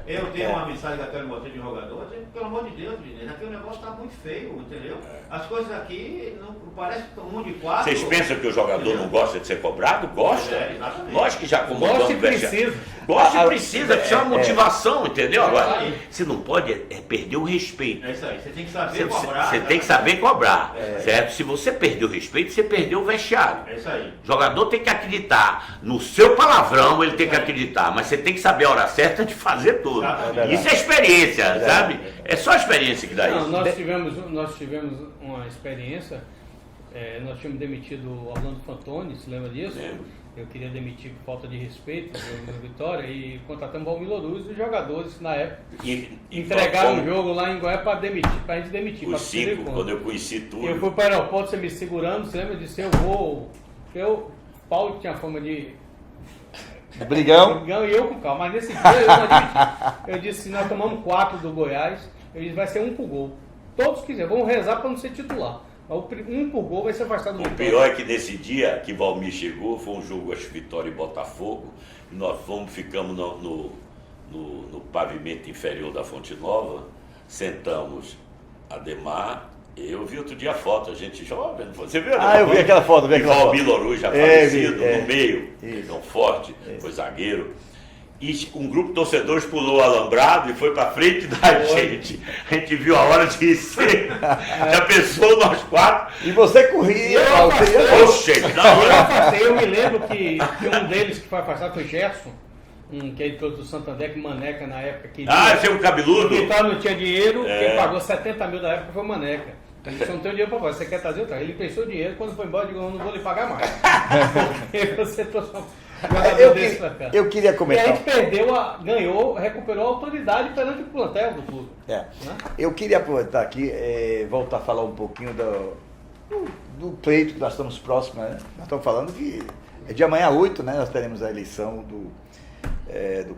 Eu tenho uma mensagem que eu quero mostrar de jogador, pelo amor de Deus, aqui o negócio está muito feio, entendeu? As coisas aqui não parece que estão muito de quatro. Vocês pensam que o jogador não gosta de ser cobrado? Gosta. Lógico que já comandou o vestiário. Gosta e precisa uma motivação, entendeu? Agora, você não pode perder o respeito. É isso aí, você tem que saber cobrar. Você tem que saber cobrar, certo? Se você perder o respeito, você perdeu o vestiário. É isso aí. O jogador tem que acreditar. No seu palavrão ele tem que acreditar, mas você tem que saber a hora certa de fazer tudo. Isso é experiência, sabe? É só a experiência que dá isso. Nós tivemos uma experiência, nós tínhamos demitido o Orlando Fantoni, se lembra disso? Eu queria demitir por falta de respeito no Vitória e contratamos o Valmir Louruz e os jogadores na época entregaram um jogo lá em Goiás para gente demitir. Os 5, quando eu conheci tudo. Eu fui para o aeroporto, você me segurando, você lembra? Eu disse, eu vou. Paulo tinha fama de brigão e eu com calma, mas nesse dia eu não admiti. Eu disse, nós tomamos 4 do Goiás, eu disse, vai ser 1 pro gol. Todos quiseram, vamos rezar para não ser titular. Um por gol vai ser afastado do O Vitória. pior é que nesse dia que Valmir chegou, foi um jogo, acho, Vitória e Botafogo, e nós ficamos no pavimento inferior da Fonte Nova, sentamos Ademar, eu vi outro dia a foto, a gente jovem, você viu? Ah, eu vi aquela foto, vi aquela foto. Valmir Loru já falecido, vi, no meio, tão forte, foi zagueiro. E um grupo de torcedores pulou o alambrado e foi pra frente da gente. A gente viu a hora de descer. Já pensou nós quatro. E você corria, Oxe, não, Eu me lembro que um deles que foi afastado foi Gerson, que é do Santander, que Maneca na época que. esse é um cabeludo. O Vitória não tinha dinheiro, quem pagou 70 mil da época foi o Maneca. Ele só não tem dinheiro para pagar, você quer trazer outra? Ele prestou dinheiro, quando foi embora, eu digo, eu não vou lhe pagar mais. Porque você trouxe eu queria E comentar. a gente ganhou, recuperou a autoridade perante o plantel do clube. Né? Eu queria aproveitar aqui, voltar a falar um pouquinho do pleito que nós estamos próximos, né? Nós estamos falando que de amanhã 8, né, nós teremos a eleição do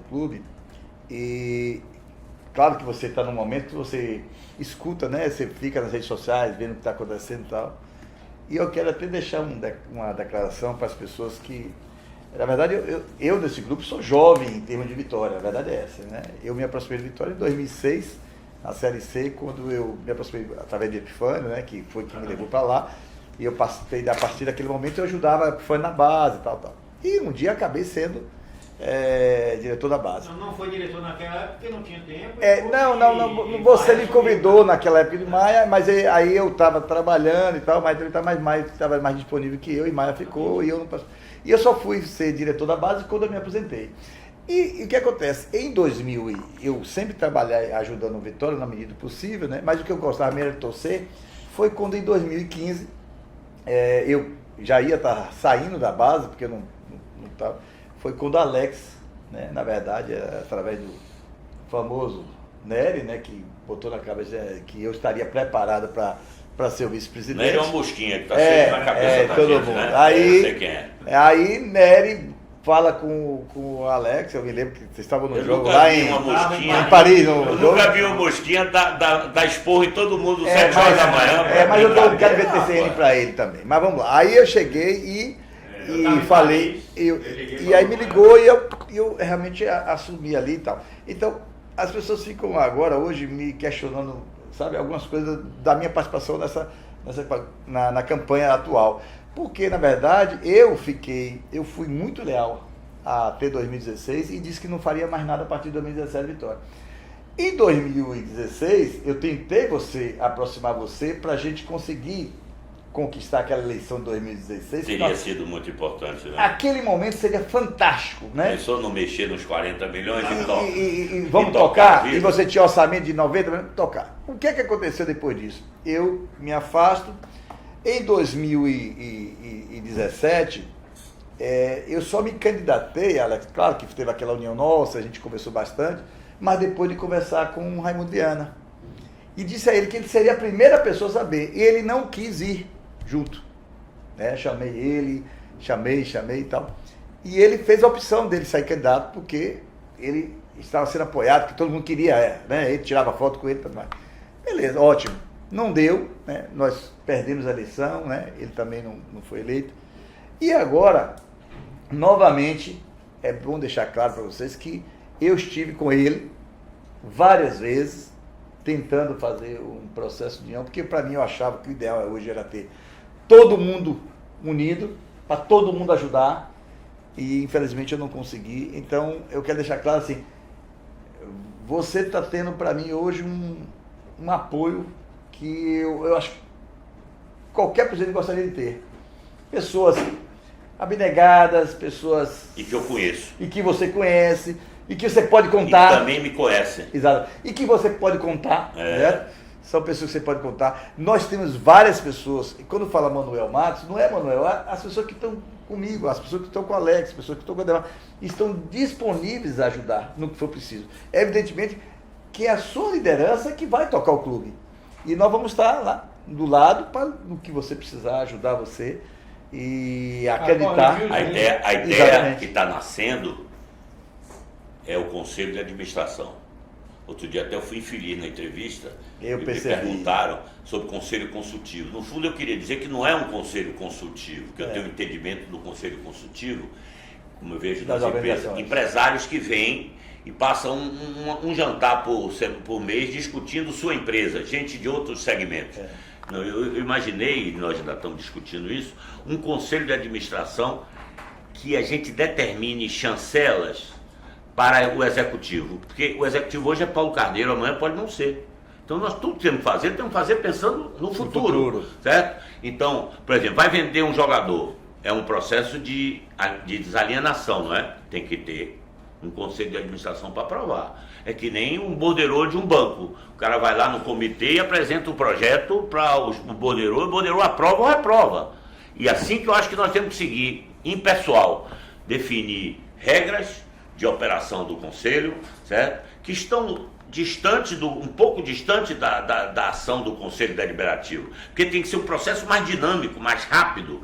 clube. E claro que você está num momento que você escuta, né? Você fica nas redes sociais, vendo o que está acontecendo e tal. E eu quero até deixar uma declaração para as pessoas que, na verdade, eu desse grupo sou jovem em termos de Vitória, a verdade é essa, né? Eu me aproximei de Vitória em 2006, na Série C, quando eu me aproximei através de Epifânio, né? Que foi quem me levou para lá. E eu passei, a partir daquele momento, eu ajudava a Epifânio na base e tal. E um dia acabei sendo diretor da base. Não foi diretor naquela época porque não tinha tempo. Não, você me convidou naquela época de Maia, mas aí eu estava trabalhando e tal, mas ele estava mais disponível que eu, e Maia ficou, e eu não passei. E eu só fui ser diretor da base quando eu me aposentei. E o que acontece? Em 2000, eu sempre trabalhei ajudando o Vitória na medida possível, né? Mas o que eu gostava mesmo de torcer foi quando em 2015 eu já ia estar saindo da base, porque eu não estava. Foi quando o Alex, né, na verdade, através do famoso Nery, né, que botou na cabeça que eu estaria preparado para ser o vice-presidente. Nery é uma mosquinha que está sempre na cabeça da todo gente, mundo. né? Aí, eu sei quem é. Aí Nery fala com o Alex, eu me lembro que vocês estavam no jogo lá em Paris. Eu nunca vi uma mosquinha dar esporro em todo mundo 7 horas da manhã. Mas eu quero ver TCN para ele também. Mas vamos lá. Aí eu cheguei e falei, e aí me ligou e eu realmente assumi ali e tal. Então, as pessoas ficam agora, hoje, me questionando, sabe, algumas coisas da minha participação na campanha atual. Porque, na verdade, eu fui muito leal até 2016 e disse que não faria mais nada a partir de 2017 Vitória. Em 2016, eu tentei aproximar você para a gente conseguir conquistar aquela eleição de 2016. Teria sido muito importante, né? Aquele momento seria fantástico, né? Pensou não mexer nos 40 milhões e vamos tocar, e você tinha orçamento de 90 milhões, tocar. O que é que aconteceu depois disso? Eu me afasto. Em 2017, eu só me candidatei, Alex, claro que teve aquela união nossa, a gente conversou bastante, mas depois de conversar com o Raimundo Viana. E disse a ele que ele seria a primeira pessoa a saber. E ele não quis ir junto. Né? Chamei ele, chamei e tal. E ele fez a opção dele sair candidato, porque ele estava sendo apoiado, que todo mundo queria, né? Ele tirava foto com ele e tudo mais. Beleza, ótimo. Não deu, né? Nós perdemos a eleição, né? Ele também não foi eleito. E agora, novamente, é bom deixar claro para vocês que eu estive com ele várias vezes, tentando fazer um processo de união, porque para mim eu achava que o ideal hoje era ter todo mundo unido, para todo mundo ajudar, e infelizmente eu não consegui. Então eu quero deixar claro assim, você está tendo para mim hoje um apoio que eu acho que qualquer presidente gostaria de ter. Pessoas abnegadas, pessoas... E que eu conheço. E que você conhece, e que você pode contar. E também me conhecem. Exato. E que você pode contar, né? São pessoas que você pode contar. Nós temos várias pessoas, e quando fala Manuel Matos, não é Manuel, as pessoas que estão comigo, as pessoas que estão com o Alex, as pessoas que estão com o Ademar, estão disponíveis a ajudar no que for preciso. Evidentemente que é a sua liderança que vai tocar o clube. E nós vamos estar lá do lado para no que você precisar, ajudar você e acreditar. A ideia que está nascendo é o Conselho de Administração. Outro dia até eu fui infeliz na entrevista. Eu me percebi. perguntaram sobre conselho consultivo. No fundo eu queria dizer que não é um conselho consultivo, que eu tenho entendimento do conselho consultivo, como eu vejo nas empresas, empresários que vêm e passam um jantar por mês discutindo sua empresa, gente de outros segmentos. Eu imaginei, e nós ainda estamos discutindo isso, um conselho de administração que a gente determine chancelas para o executivo, porque o executivo hoje é Paulo Carneiro, amanhã pode não ser. Então nós tudo temos que fazer pensando no futuro, certo? Então, por exemplo, vai vender um jogador, é um processo de desalienação, não é? Tem que ter um conselho de administração para aprovar. É que nem um borderô de um banco. O cara vai lá no comitê e apresenta um projeto para o borderô aprova ou reprova. E assim que eu acho que nós temos que seguir, impessoal, definir regras de operação do Conselho, certo? Que estão um pouco distante da ação do Conselho Deliberativo, porque tem que ser um processo mais dinâmico, mais rápido,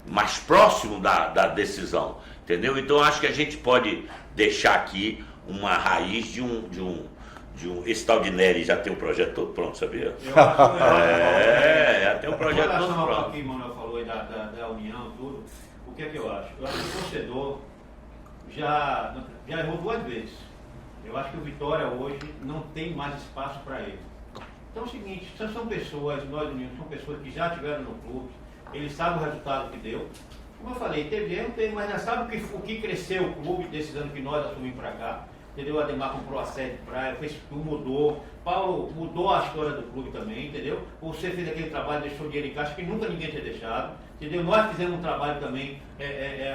mais próximo da decisão, entendeu? Então eu acho que a gente pode deixar aqui uma raiz de um esse tal de Nery já tem um projeto todo pronto, sabia? Eu acho que já tem um projeto todo pronto. pronto. O que o Manuel falou aí da união, tudo, o que é que eu acho? Eu acho que o torcedor já errou 2 vezes. Eu acho que o Vitória hoje não tem mais espaço para ele. Então é o seguinte, são pessoas, nós unimos, são pessoas que já estiveram no clube, eles sabem o resultado que deu. Como eu falei, teve erro, mas já sabe o que cresceu o clube desses anos que nós assumimos para cá. Entendeu? O Ademar comprou a sede de praia, fez tudo, mudou. Paulo mudou a história do clube também, entendeu? Você fez aquele trabalho, deixou dinheiro em caixa que nunca ninguém tinha deixado, entendeu? Nós fizemos um trabalho também,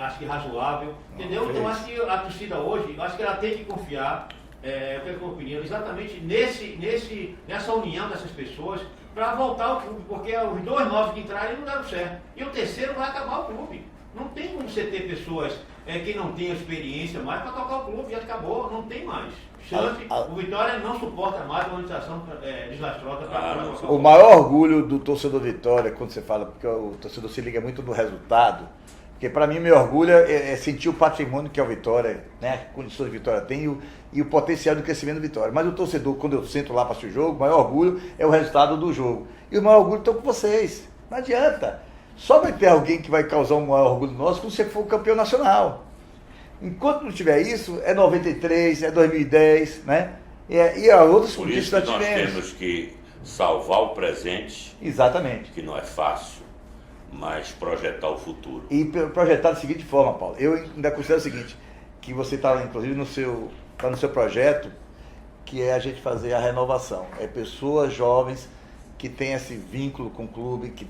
acho que razoável, entendeu? Então acho que a torcida hoje, acho que ela tem que confiar, eu quero uma opinião, exatamente nessa união dessas pessoas para voltar ao clube, porque os 2 novos que entraram não deram certo. E o terceiro vai acabar o clube. Não tem como você ter pessoas que não tenham experiência mais para tocar o clube, já acabou, não tem mais. O Vitória não suporta mais uma organização desastrosa para o maior orgulho do torcedor Vitória, quando você fala, porque o torcedor se liga muito no resultado, porque para mim meu orgulho é sentir o patrimônio que é o Vitória, né, a condição de Vitória tem e o potencial de crescimento do Vitória. Mas o torcedor, quando eu sento lá para assistir o jogo, o maior orgulho é o resultado do jogo. E o maior orgulho está com vocês. Não adianta. Só vai ter alguém que vai causar um maior orgulho nosso quando você for campeão nacional. Enquanto não tiver isso, é 93, é 2010, né? E as outras Por isso que nós temos que salvar o presente. Exatamente. Que não é fácil, mas projetar o futuro. E projetar da seguinte forma, Paulo. Eu ainda considero o seguinte, que você está, inclusive, no seu projeto, que é a gente fazer a renovação. É pessoas jovens que têm esse vínculo com o clube, que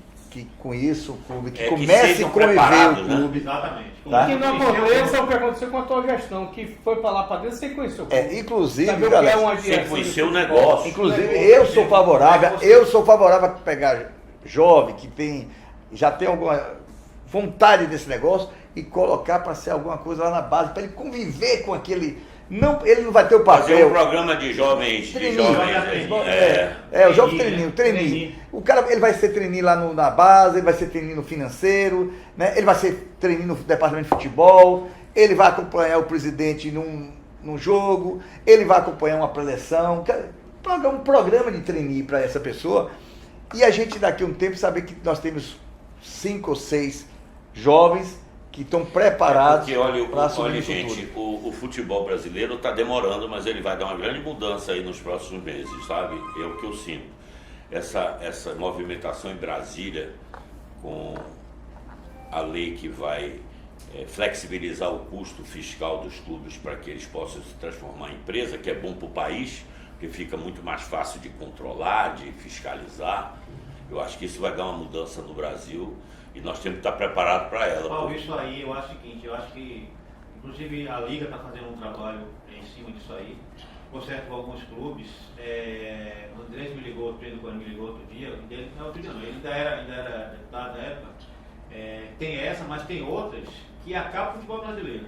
com isso o clube, que comece a conviver o clube. Né? Exatamente. Tá? Que não aconteça o que aconteceu com a tua gestão, que foi para lá para dentro sem conhecer o clube. Inclusive, galera, sem conhecer o negócio. Inclusive, eu sou favorável a pegar jovem que já tem alguma vontade desse negócio e colocar para ser alguma coisa lá na base, para ele conviver com aquele. Não, ele não vai ter o papel. Fazer um programa de jovens. O jovem treininho. O cara, ele vai ser treininho lá na base, ele vai ser treininho no financeiro, né? Ele vai ser treininho no departamento de futebol, ele vai acompanhar o presidente num jogo, ele vai acompanhar uma preleção, um programa de treininho para essa pessoa. E a gente daqui a um tempo saber que nós temos 5 ou 6 jovens que estão preparados para assumir o gente, o futebol brasileiro está demorando, mas ele vai dar uma grande mudança aí nos próximos meses, sabe? É o que eu sinto. Essa movimentação em Brasília, com a lei que vai flexibilizar o custo fiscal dos clubes para que eles possam se transformar em empresa, que é bom para o país, porque fica muito mais fácil de controlar, de fiscalizar. Eu acho que isso vai dar uma mudança no Brasil. E nós temos que estar preparados para ela. Paulo, isso aí, eu acho o seguinte, eu acho que, inclusive, a Liga está fazendo um trabalho em cima disso aí, concerto com alguns clubes. O Andrés me ligou, o Pedro Coelho me ligou outro dia, ele ainda era deputado da época. Tem essa, mas tem outras que acabam com o futebol brasileiro.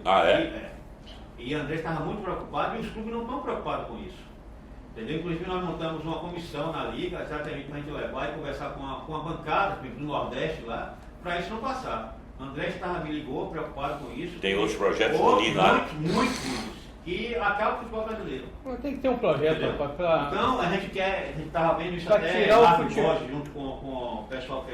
E o Andrés estava muito preocupado e os clubes não estão preocupados com isso. Entendeu? Inclusive nós montamos uma comissão na Liga, exatamente para a gente levar e conversar com a bancada do Nordeste lá, para isso não passar. O André me ligou, preocupado com isso. Tem outros projetos no Lina. Muitos. que acaba o futebol brasileiro. Tem que ter um projeto para... Então, a gente estava vendo isso pra até tirar o Marcos futebol. Borges, junto com o pessoal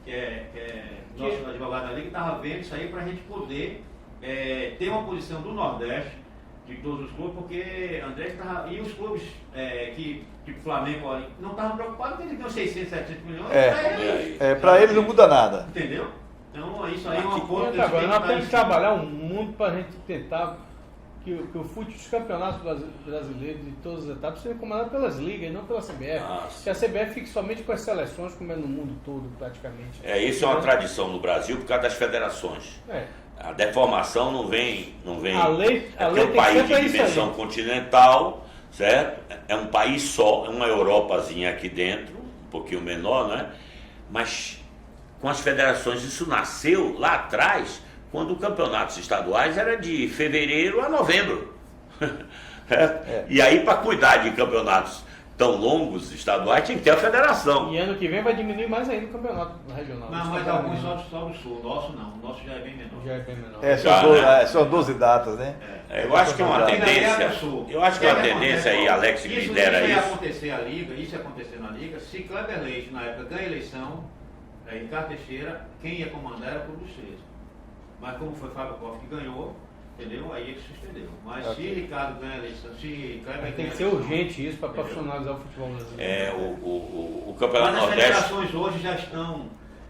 que é nosso advogado ali, que estava vendo isso aí para a gente poder ter uma posição do Nordeste, de todos os clubes, porque André e os clubes que, tipo Flamengo, ali, não estavam preocupados porque eles ganham 600, 700 milhões. Para eles não muda nada. Entendeu? Então, isso aí é uma coisa que Agora, nós temos que trabalhar. trabalhar um mundo para a gente tentar que o os campeonatos brasileiros de todas as etapas sejam comandados pelas ligas e não pela CBF. Que a CBF fique somente com as seleções, como é no mundo todo, praticamente. Isso é uma tradição no Brasil por causa das federações. A deformação não vem. A lei é um tem país que ser de pra isso dimensão aí. continental, certo? É um país só, é uma Europazinha aqui dentro, um pouquinho menor, né? Mas com as federações, isso nasceu lá atrás, quando os campeonatos estaduais era de fevereiro a novembro. E aí, para cuidar de campeonatos tão longos estaduais, tinha que ter a federação. E ano que vem vai diminuir mais ainda o campeonato regional. Não, mas alguns só do Sul. O nosso não. O nosso já é bem menor. Já é bem menor. São 12 datas, né? Eu acho que é uma tendência. Eu acho que é uma tendência aí, Alex, que lidera isso. isso. Isso ia acontecer na Liga, se Kleber Leite, na época, ganha a eleição, Ricardo Teixeira, quem ia comandar era o Clube dos 13. Mas como foi Fábio Koff que ganhou, entendeu? Aí ele suspendeu. Mas se Ricardo ganha a eleição, se Kleber tem que ser urgente isso para profissionalizar o futebol brasileiro. O Campeonato Mas as Nordeste federações hoje já estão,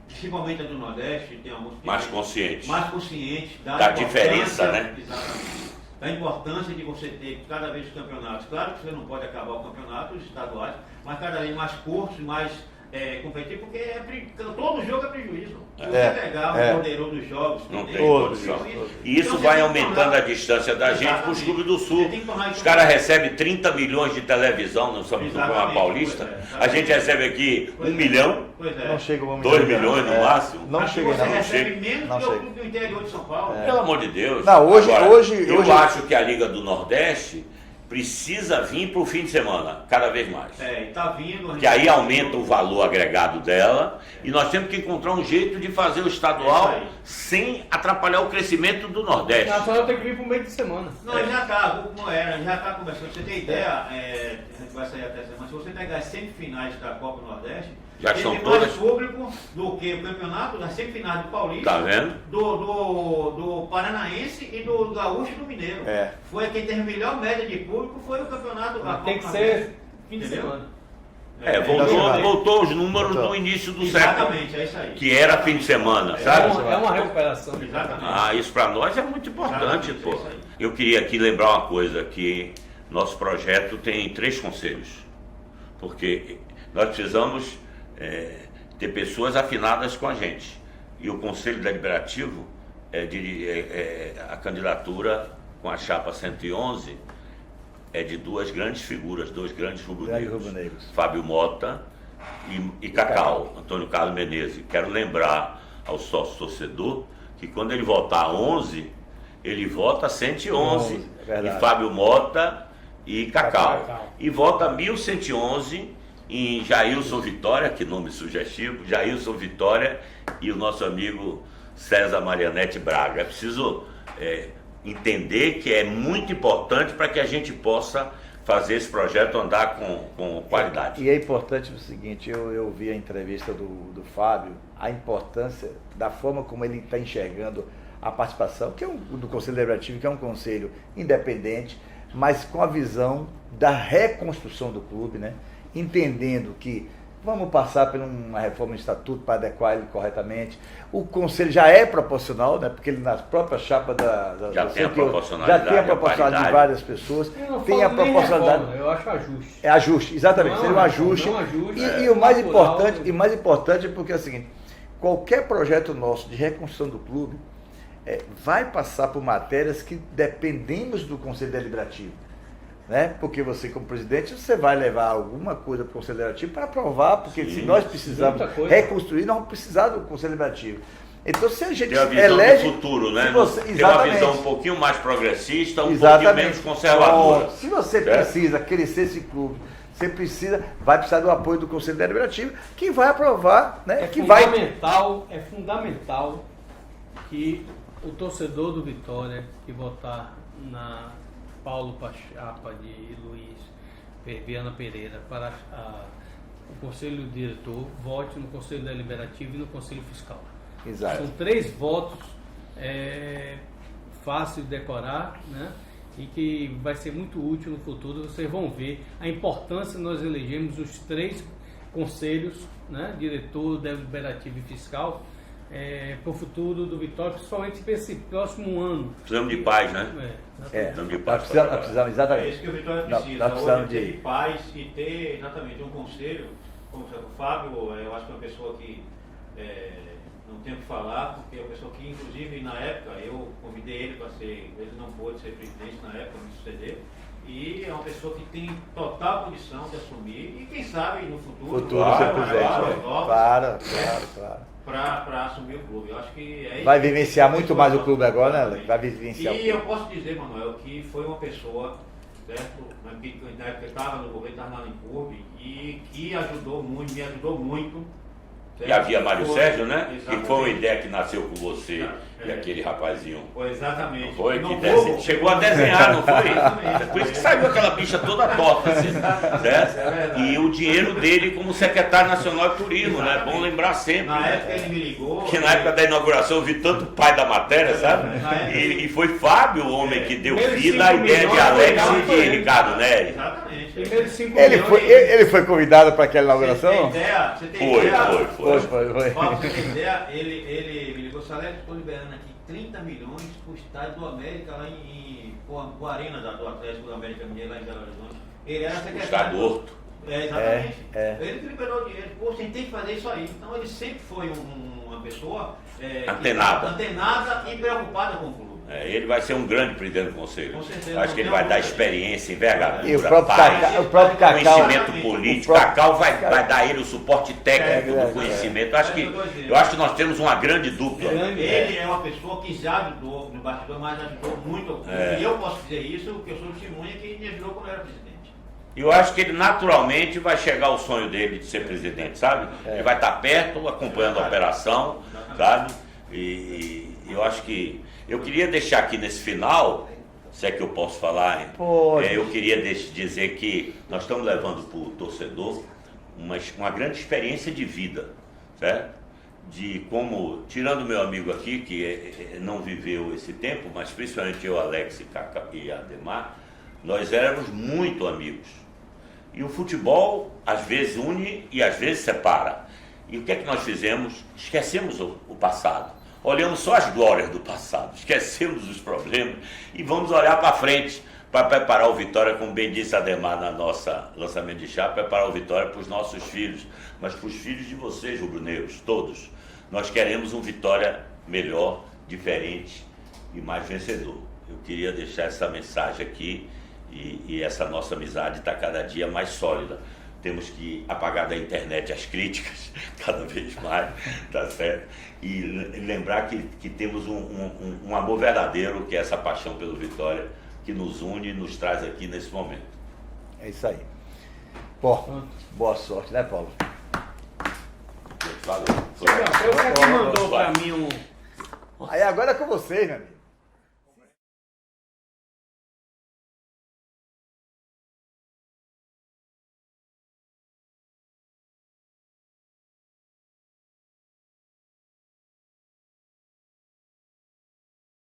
principalmente a do Nordeste, tem alguns mais conscientes. Da diferença, né? Exatamente. Da importância de você ter cada vez os campeonatos. Claro que você não pode acabar o campeonato, os estaduais, mas cada vez mais curtos, mais competitivo, porque todo jogo é prejuízo. Se você pegar o poderoso dos jogos, não tem condição. E isso vai aumentando a distância da gente para os clubes do Sul. Os caras recebem 30 milhões de televisão no Campeonato Paulista. A gente recebe aqui 1 milhão, Não chega a 1 milhão. 2 milhões no máximo. Não chega, Você não. recebe chega. menos Não que o chega. clube do interior de São Paulo. Pelo amor de Deus. Não, hoje- eu acho que a Liga do Nordeste precisa vir para o fim de semana, cada vez mais. E tá vindo. Que aí aumenta o valor agregado dela e nós temos que encontrar um jeito de fazer o estadual sem atrapalhar o crescimento do Nordeste. O Nacional tem que vir para o meio de semana. Não, já está conversando. Você tem ideia, a gente vai sair até semana. Se você pegar as semifinais da Copa Nordeste, Já tem são mais todas. público do que o campeonato, das semifinais do Paulista, Tá vendo? do Paranaense e do Gaúcho e do Mineiro. Foi quem teve a melhor média de público, foi o campeonato da Copa Tem que Nordeste. ser fim de semana. Voltou os números do início do Exatamente, século, é isso aí. que era fim de semana, sabe? É uma recuperação. Exatamente. Isso para nós é muito importante, Exatamente, pô. é isso aí. Eu queria aqui lembrar uma coisa, que nosso projeto tem 3 conselhos, porque nós precisamos ter pessoas afinadas com a gente. E o Conselho Deliberativo, a candidatura com a chapa 111, é de 2 grandes figuras, 2 grandes rubro-negros. Fábio Mota e Cacau, Antônio Carlos Menezes. Quero lembrar ao sócio torcedor que quando ele votar 11, ele vota 111, e Fábio Mota e Cacau. E vota 1111 em Jailson Vitória, que nome sugestivo, Jailson Vitória e o nosso amigo César Marianete Braga. É preciso entender que é muito importante para que a gente possa fazer esse projeto andar com qualidade. E é importante o seguinte, eu vi a entrevista do Fábio, a importância da forma como ele está enxergando a participação, que é do Conselho Deliberativo, que é um conselho independente, mas com a visão da reconstrução do clube, né? Entendendo que vamos passar por uma reforma de estatuto para adequar ele corretamente. O conselho já é proporcional, né? Porque ele na própria chapa já tem a proporcionalidade de várias pessoas. Tem a proporcionalidade. Reforma, eu acho ajuste. É ajuste, exatamente. Seria um ajuste. E o mais importante é porque é o seguinte: qualquer projeto nosso de reconstrução do clube vai passar por matérias que dependemos do Conselho Deliberativo. Né? Porque você, como presidente, você vai levar alguma coisa para o Conselho Deliberativo para aprovar, porque se nós precisarmos reconstruir, nós vamos precisar do Conselho Deliberativo. Então, se a gente tem a visão do futuro, né? Tem uma visão um pouquinho mais progressista, pouquinho menos conservadora. Se você precisa crescer esse clube, vai precisar do apoio do Conselho Deliberativo, que vai aprovar, né? É fundamental que o torcedor do Vitória que votar Paulo Pachapa de Luiz Viana Pereira para o Conselho Diretor, vote no Conselho Deliberativo e no Conselho Fiscal. Exato. São 3 votos fácil de decorar, né? E que vai ser muito útil no futuro. Vocês vão ver a importância de nós elegermos os 3 conselhos, né? Diretor, Deliberativo e Fiscal, para o futuro do Vitória, principalmente para esse próximo ano. Precisamos de paz, né? Precisamos de paz. Precisamos, exatamente. É isso que o Vitória Nós precisa, precisamos hoje, ter paz e ter exatamente um conselho, como o Fábio, eu acho que é uma pessoa que não tem o que falar, porque é uma pessoa que, inclusive, na época, eu convidei ele para ser, ele não pôde ser presidente na época, me suceder, e é uma pessoa que tem total condição de assumir, e quem sabe no futuro, ser presidente, claro. Para assumir o clube. Eu acho que vai vivenciar muito mais o clube agora, né, Alex? Vai vivenciar. E eu posso dizer, Manuel, que foi uma pessoa, certo? Na época estava no governo, estava na Limpurb, e que ajudou muito, me ajudou muito. Certo? E havia Mário Sérgio, né? Exatamente. Que foi uma ideia que nasceu com você e aquele rapazinho. Foi exatamente. Não foi? Que chegou a desenhar, não foi? Exatamente. Por isso que saiu aquela bicha toda torta, assim, certo? E o dinheiro dele como secretário nacional de turismo, né? É bom lembrar sempre. Na né? época ele me ligou. Que na época da inauguração eu vi tanto o pai da matéria, sabe? E foi Fábio o homem que deu vida à ideia de Alex e de Ricardo Nery. Exatamente. Ele foi convidado para aquela inauguração? Você tem ideia? Foi. Paulo, você tem ideia? Ele me ligou, Alex, estou liberando aqui 30 milhões para o estádio do América lá com a arena do Atlético do América Mineiro lá em Belo Horizonte. Ele era secretário. Estádio Horto. Exatamente. Ele que liberou dinheiro. Pô, você tem que fazer isso aí. Então ele sempre foi uma pessoa antenada e preocupada com o clube. Ele vai ser um grande presidente do conselho. Com certeza. Acho que ele vai dar experiência, envergadura, e o próprio Cacau, conhecimento político. Cacau vai dar a ele o suporte técnico do conhecimento. Eu acho que nós temos uma grande dupla. Ele é uma pessoa que já ajudou no bastidor, mas ajudou muito. E eu posso dizer isso, porque eu sou testemunha que me ajudou quando eu era presidente. Eu acho que ele naturalmente vai chegar ao sonho dele de ser presidente, sabe? Ele vai estar perto, acompanhando a operação, sabe? E eu acho que... Eu queria deixar aqui nesse final, se é que eu posso falar, eu queria dizer que nós estamos levando para o torcedor uma grande experiência de vida, certo? De como, tirando meu amigo aqui, que não viveu esse tempo, mas principalmente eu, Alex e Ademar, nós éramos muito amigos. E o futebol, às vezes, une e às vezes separa. E o que é que nós fizemos? Esquecemos o passado. Olhamos só as glórias do passado, esquecemos os problemas e vamos olhar para frente para preparar o Vitória, como bem disse Ademar na nossa lançamento de chá, preparar o Vitória para os nossos filhos, mas para os filhos de vocês, rubro-negros, todos. Nós queremos um Vitória melhor, diferente e mais vencedor. Eu queria deixar essa mensagem aqui e essa nossa amizade está cada dia mais sólida. Temos que apagar da internet as críticas, cada vez mais, tá certo? E lembrar que temos um amor verdadeiro, que é essa paixão pelo Vitória, que nos une e nos traz aqui nesse momento. É isso aí. Bom, boa sorte, né, Paulo? Valeu. Você mandou para mim Aí agora é com vocês, meu amigo.